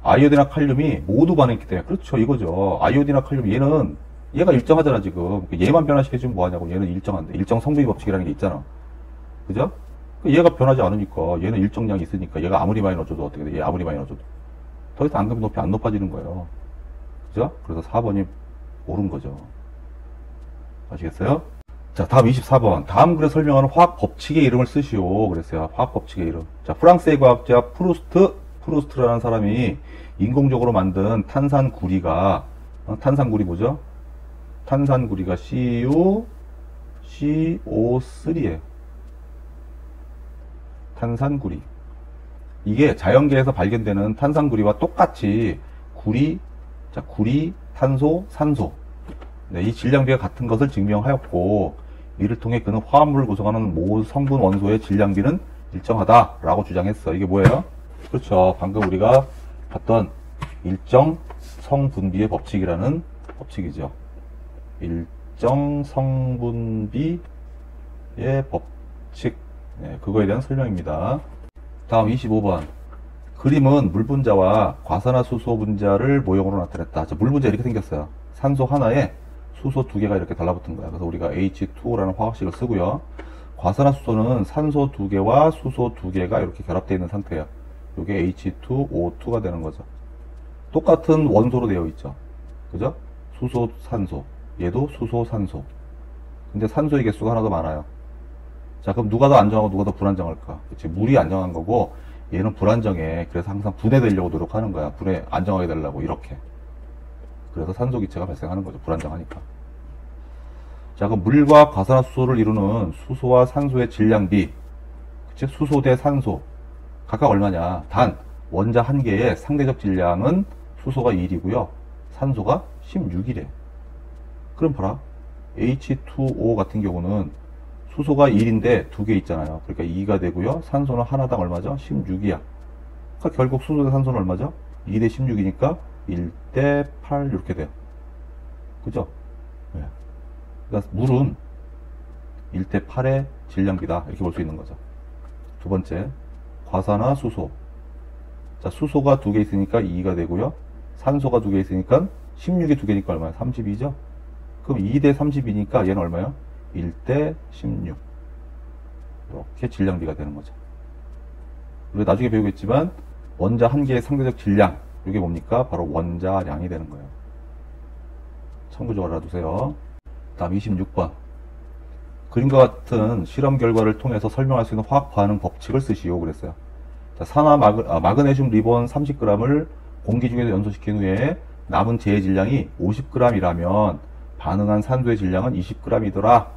아이오딘과 칼륨이 모두 반응했기 때문에. 그렇죠. 이거죠. 아이오딘과 칼륨 얘가 일정하잖아 지금. 얘만 변화시켜주면 뭐하냐고. 얘는 일정한데. 일정 성분비 법칙이라는 게 있잖아. 그죠? 얘가 변하지 않으니까 얘는 일정량이 있으니까 얘가 아무리 많이 넣어줘도 어떻게 돼? 얘 아무리 많이 넣어줘도 더 이상 앙금 높이 안 높아지는 거예요. 그죠? 그래서 4번이 옳은 거죠. 아시겠어요? 자, 다음 24번. 다음 글에 설명하는 화학 법칙의 이름을 쓰시오. 그랬어요. 화학 법칙의 이름. 자, 프랑스의 과학자 프루스트라는 사람이 인공적으로 만든 탄산구리가, 탄산구리 뭐죠? 탄산구리가 CuCO3예요. 탄산구리. 이게 자연계에서 발견되는 탄산구리와 똑같이 구리, 탄소, 산소. 네, 이 질량비가 같은 것을 증명하였고, 이를 통해 그는 화합물을 구성하는 모든 성분 원소의 질량비는 일정하다라고 주장했어. 이게 뭐예요? 그렇죠. 방금 우리가 봤던 일정 성분비의 법칙이라는 법칙이죠. 일정 성분비의 법칙. 네, 그거에 대한 설명입니다. 다음 25번. 그림은 물 분자와 과산화수소 분자를 모형으로 나타냈다. 자, 물 분자 이렇게 생겼어요. 산소 하나에 수소 2개가 이렇게 달라붙은 거야. 그래서 우리가 H2O라는 화학식을 쓰고요. 과산화수소는 산소 2개와 수소 2개가 이렇게 결합되어 있는 상태예요. 이게 H2O2가 되는 거죠. 똑같은 원소로 되어 있죠. 그죠? 수소, 산소. 얘도 수소, 산소. 근데 산소의 개수가 하나 더 많아요. 자, 그럼 누가 더 안정하고 누가 더 불안정할까? 그치? 물이 안정한 거고 얘는 불안정해. 그래서 항상 분해되려고 노력하는 거야. 분해 안정하게 되려고 이렇게. 그래서 산소 기체가 발생하는 거죠. 불안정하니까. 자, 그럼 물과 과산화수소를 이루는 수소와 산소의 질량비. 그치? 수소 대 산소. 각각 얼마냐? 단, 원자 한 개의 상대적 질량은 수소가 1이고요. 산소가 16이래. 그럼 봐라. H2O 같은 경우는 수소가 1인데 두 개 있잖아요. 그러니까 2가 되고요. 산소는 하나당 얼마죠? 16이야. 그러니까 결국 수소 대 산소는 얼마죠? 2 대 16이니까 1 대 8 이렇게 돼요. 그죠? 네. 그러니까 물은 1 대 8의 질량비다. 이렇게 볼 수 있는 거죠. 두 번째, 과산화 수소. 자, 수소가 두 개 있으니까 2가 되고요. 산소가 두 개 있으니까 16이 두 개니까 얼마야? 32죠? 그럼 2 대 32니까 얘는 얼마야? 1 대 16. 이렇게 질량비가 되는 거죠. 우리 나중에 배우겠지만 원자 한 개의 상대적 질량, 이게 뭡니까? 바로 원자량이 되는 거예요. 참고적으로 알아두세요. 다음 26번. 그림과 같은 실험 결과를 통해서 설명할 수 있는 화학 반응 법칙을 쓰시오 그랬어요. 자, 산화 마그네슘 리본 30g을 공기 중에서 연소시킨 후에 남은 제의 질량이 50g이라면 반응한 산소의 질량은 20g이더라.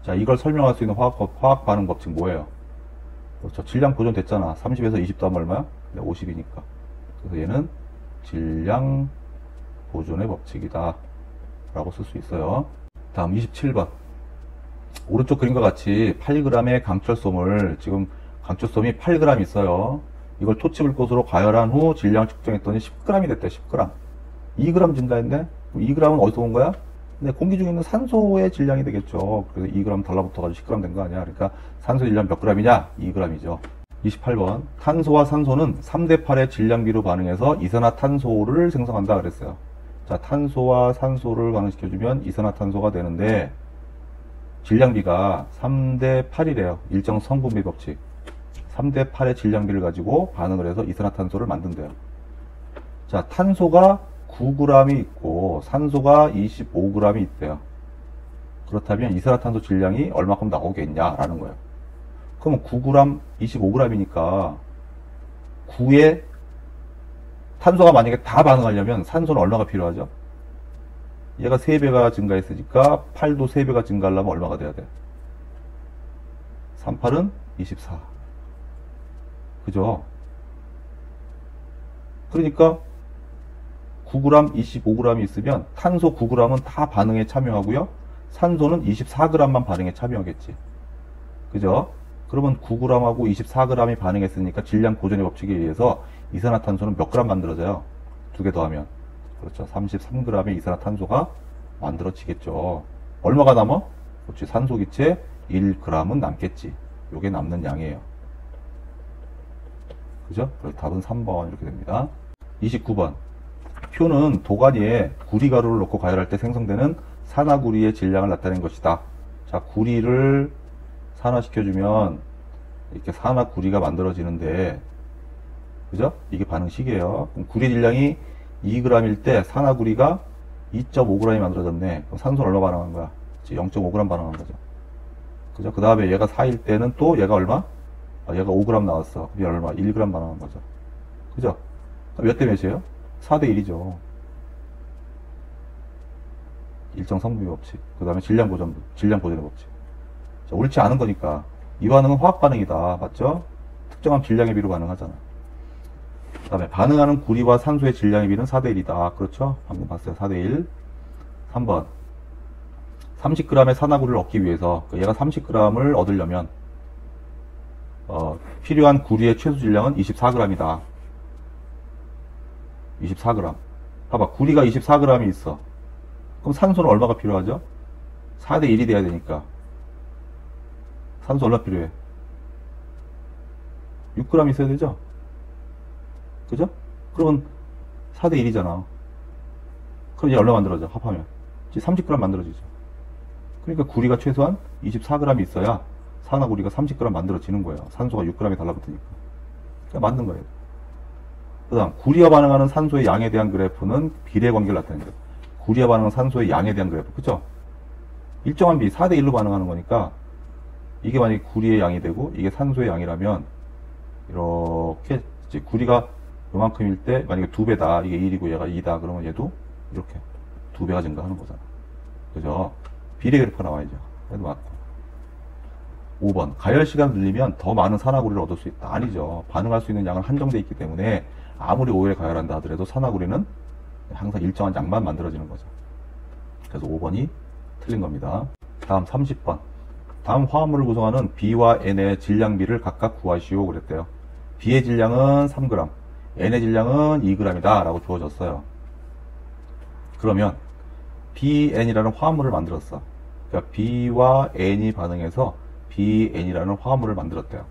자, 이걸 설명할 수 있는 화학 반응 법칙 뭐예요? 그렇죠. 질량 보존됐잖아. 30에서 20 더하면 얼마야? 50이니까. 그래서 얘는 질량 보존의 법칙이다. 라고 쓸 수 있어요. 다음 27번. 오른쪽 그림과 같이 8g의 강철솜을, 지금 강철솜이 8g 있어요. 이걸 토치불꽃으로 가열한 후 질량 측정했더니 10g이 됐대. 10g. 2g 증가했네? 2g은 어디서 온 거야? 근데 공기 중에 있는 산소의 질량이 되겠죠. 그래서 2g 달라붙어가지고 10g 된 거 아니야? 그러니까 산소 질량 몇 g이냐? 2g이죠. 28번. 탄소와 산소는 3대 8의 질량비로 반응해서 이산화탄소를 생성한다 그랬어요. 자, 탄소와 산소를 반응시켜주면 이산화탄소가 되는데 질량비가 3대 8이래요. 일정 성분비 법칙. 3대 8의 질량비를 가지고 반응을 해서 이산화탄소를 만든대요. 자, 탄소가 9g이 있고 산소가 25g이 있대요. 그렇다면 이산화탄소 질량이 얼마큼 나오겠냐라는 거예요. 그러면 9g, 25g이니까 9에 탄소가 만약에 다 반응하려면 산소는 얼마가 필요하죠? 얘가 3배가 증가했으니까 8도 3배가 증가하려면 얼마가 돼야 돼? 3, 8은 24. 그죠? 그러니까 9g, 25g이 있으면 탄소 9g은 다 반응에 참여하고요. 산소는 24g만 반응에 참여하겠지. 그죠? 그러면 9g하고 24g이 반응했으니까 질량 보존의 법칙에 의해서 이산화탄소는 몇 g 만들어져요? 두 개 더하면. 그렇죠. 33g의 이산화탄소가 만들어지겠죠. 얼마가 남아? 그렇지. 산소기체 1g은 남겠지. 요게 남는 양이에요. 그죠? 그래서 답은 3번 이렇게 됩니다. 29번. 표는 도가니에 구리가루를 넣고 가열할 때 생성되는 산화구리의 질량을 나타낸 것이다. 자, 구리를 산화시켜주면 이렇게 산화구리가 만들어지는데, 그죠? 이게 반응식이에요. 그럼 구리 질량이 2g일 때 산화구리가 2.5g이 만들어졌네. 그럼 산소는 얼마 반응한 거야? 0.5g 반응한 거죠. 그죠? 그 다음에 얘가 4일 때는 또 얘가 얼마? 얘가 5g 나왔어. 그럼 얘 얼마? 1g 반응한 거죠. 그죠? 몇 대 몇이에요? 4대 1이죠. 일정 성분비 법칙. 그 다음에 질량 보존의 법칙. 자, 옳지 않은 거니까. 이 반응은 화학 반응이다. 맞죠? 특정한 질량의 비로 반응하잖아. 그 다음에 반응하는 구리와 산소의 질량의 비는 4대 1이다. 그렇죠? 방금 봤어요. 4대 1. 3번. 30g의 산화구리를 얻기 위해서, 얘가 30g을 얻으려면, 필요한 구리의 최소 질량은 24g이다. 24g. 봐봐. 구리가 24g이 있어. 그럼 산소는 얼마가 필요하죠? 4대 1이 돼야 되니까. 산소 얼마 필요해? 6g 있어야 되죠? 그죠? 그러면 4대 1이잖아. 그럼 이제 얼마 만들어져? 합하면. 이제 30g 만들어지죠. 그러니까 구리가 최소한 24g이 있어야 산화구리가 30g 만들어지는 거예요. 산소가 6g이 달라붙으니까. 그러니까 맞는 거예요. 그 다음, 구리와 반응하는 산소의 양에 대한 그래프는 비례관계를 나타내는 거예요. 구리와 반응하는 산소의 양에 대한 그래프. 그쵸? 일정한 비, 4대 1로 반응하는 거니까, 이게 만약에 구리의 양이 되고, 이게 산소의 양이라면, 이렇게, 이제 구리가 요만큼일 때, 만약에 2배다. 이게 1이고 얘가 2다. 그러면 얘도 이렇게 2배가 증가하는 거잖아. 그죠? 비례 그래프가 나와야죠. 그래도 맞고. 5번. 가열 시간 늘리면 더 많은 산화구리를 얻을 수 있다. 아니죠. 반응할 수 있는 양은 한정되어 있기 때문에 아무리 오일에 가열한다 하더라도 산화구리는 항상 일정한 양만 만들어지는 거죠. 그래서 5번이 틀린 겁니다. 다음 30번. 다음 화합물을 구성하는 B와 N의 질량비를 각각 구하시오 그랬대요. B의 질량은 3g, N의 질량은 2g이다 라고 주어졌어요. 그러면 BN이라는 화합물을 만들었어. 그러니까 B와 N이 반응해서 BN이라는 화합물을 만들었대요.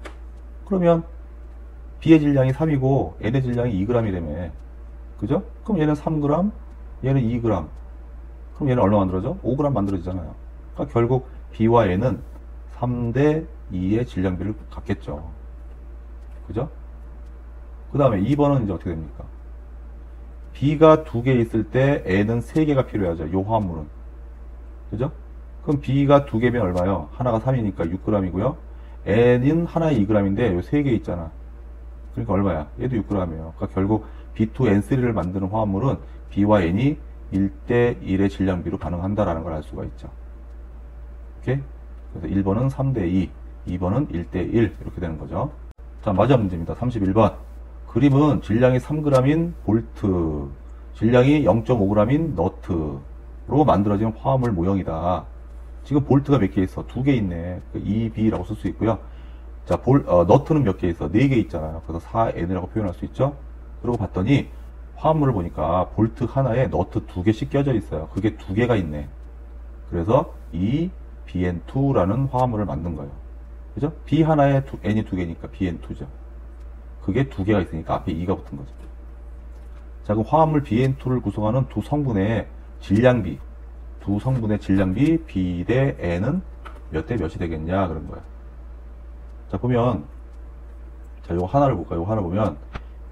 그러면 B의 질량이 3이고 N의 질량이 2g이라며. 그죠? 그럼 얘는 3g, 얘는 2g. 그럼 얘는 얼마 만들어져? 5g 만들어지잖아요. 그러니까 결국 B와 N은 3대 2의 질량비를 갖겠죠. 그죠? 그 다음에 2번은 이제 어떻게 됩니까? B가 2개 있을 때 N은 3개가 필요하죠. 요 화합물은. 그죠? 그럼 B가 2개면 얼마요? 하나가 3이니까 6g이고요. N은 하나에 2g인데 요 3개 있잖아. 그러니까 얼마야? 얘도 6g이에요. 그러니까 결국 B2N3를 만드는 화합물은 B와 N이 1대 1의 질량비로 반응한다라는 걸 알 수가 있죠. 오케이? 그래서 1번은 3대 2, 2번은 1대 1 이렇게 되는 거죠. 자, 마지막 문제입니다. 31번. 그림은 질량이 3g인 볼트, 질량이 0.5g인 너트로 만들어진 화합물 모형이다. 지금 볼트가 몇 개 있어? 2개 있네. 2B라고 쓸 수 있고요. 자, 너트는 몇 개 있어? 4개 있잖아요. 그래서 4N이라고 표현할 수 있죠. 그리고 봤더니 화합물을 보니까 볼트 하나에 너트 2개씩 껴져 있어요. 그게 2개가 있네. 그래서 이 BN2라는 화합물을 만든 거예요. 그죠? B 하나에 N이 2개니까 BN2죠. 그게 2개가 있으니까 앞에 2가 붙은 거죠. 자, 그럼 화합물 BN2를 구성하는 두 성분의 질량비, B 대 N은 몇 대 몇이 되겠냐 그런 거예요. 자, 보면, 자, 요거 하나를 볼까요? 요거 하나 보면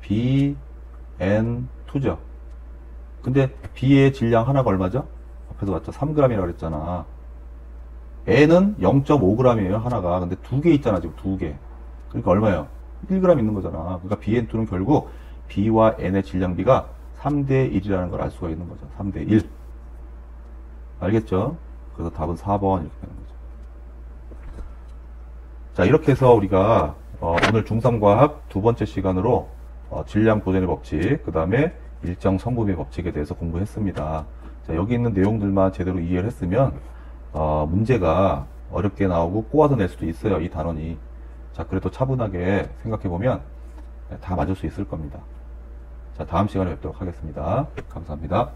BN2죠. 근데 B의 질량 하나가 얼마죠? 앞에서 봤죠? 3g이라고 그랬잖아. N은 0.5g이에요, 하나가. 근데 2개 있잖아, 지금 2개. 그러니까 얼마예요? 1g 있는 거잖아. 그러니까 BN2는 결국 B와 N의 질량비가 3대 1이라는 걸 알 수가 있는 거죠. 3대 1. 알겠죠? 그래서 답은 4번 이렇게 되는 거죠. 자, 이렇게 해서 우리가 오늘 중3과학 두 번째 시간으로 질량 보존의 법칙, 그 다음에 일정 성분의 법칙에 대해서 공부했습니다. 자, 여기 있는 내용들만 제대로 이해를 했으면 문제가 어렵게 나오고 꼬아서 낼 수도 있어요, 이 단원이. 자, 그래도 차분하게 생각해보면 다 맞을 수 있을 겁니다. 자, 다음 시간에 뵙도록 하겠습니다. 감사합니다.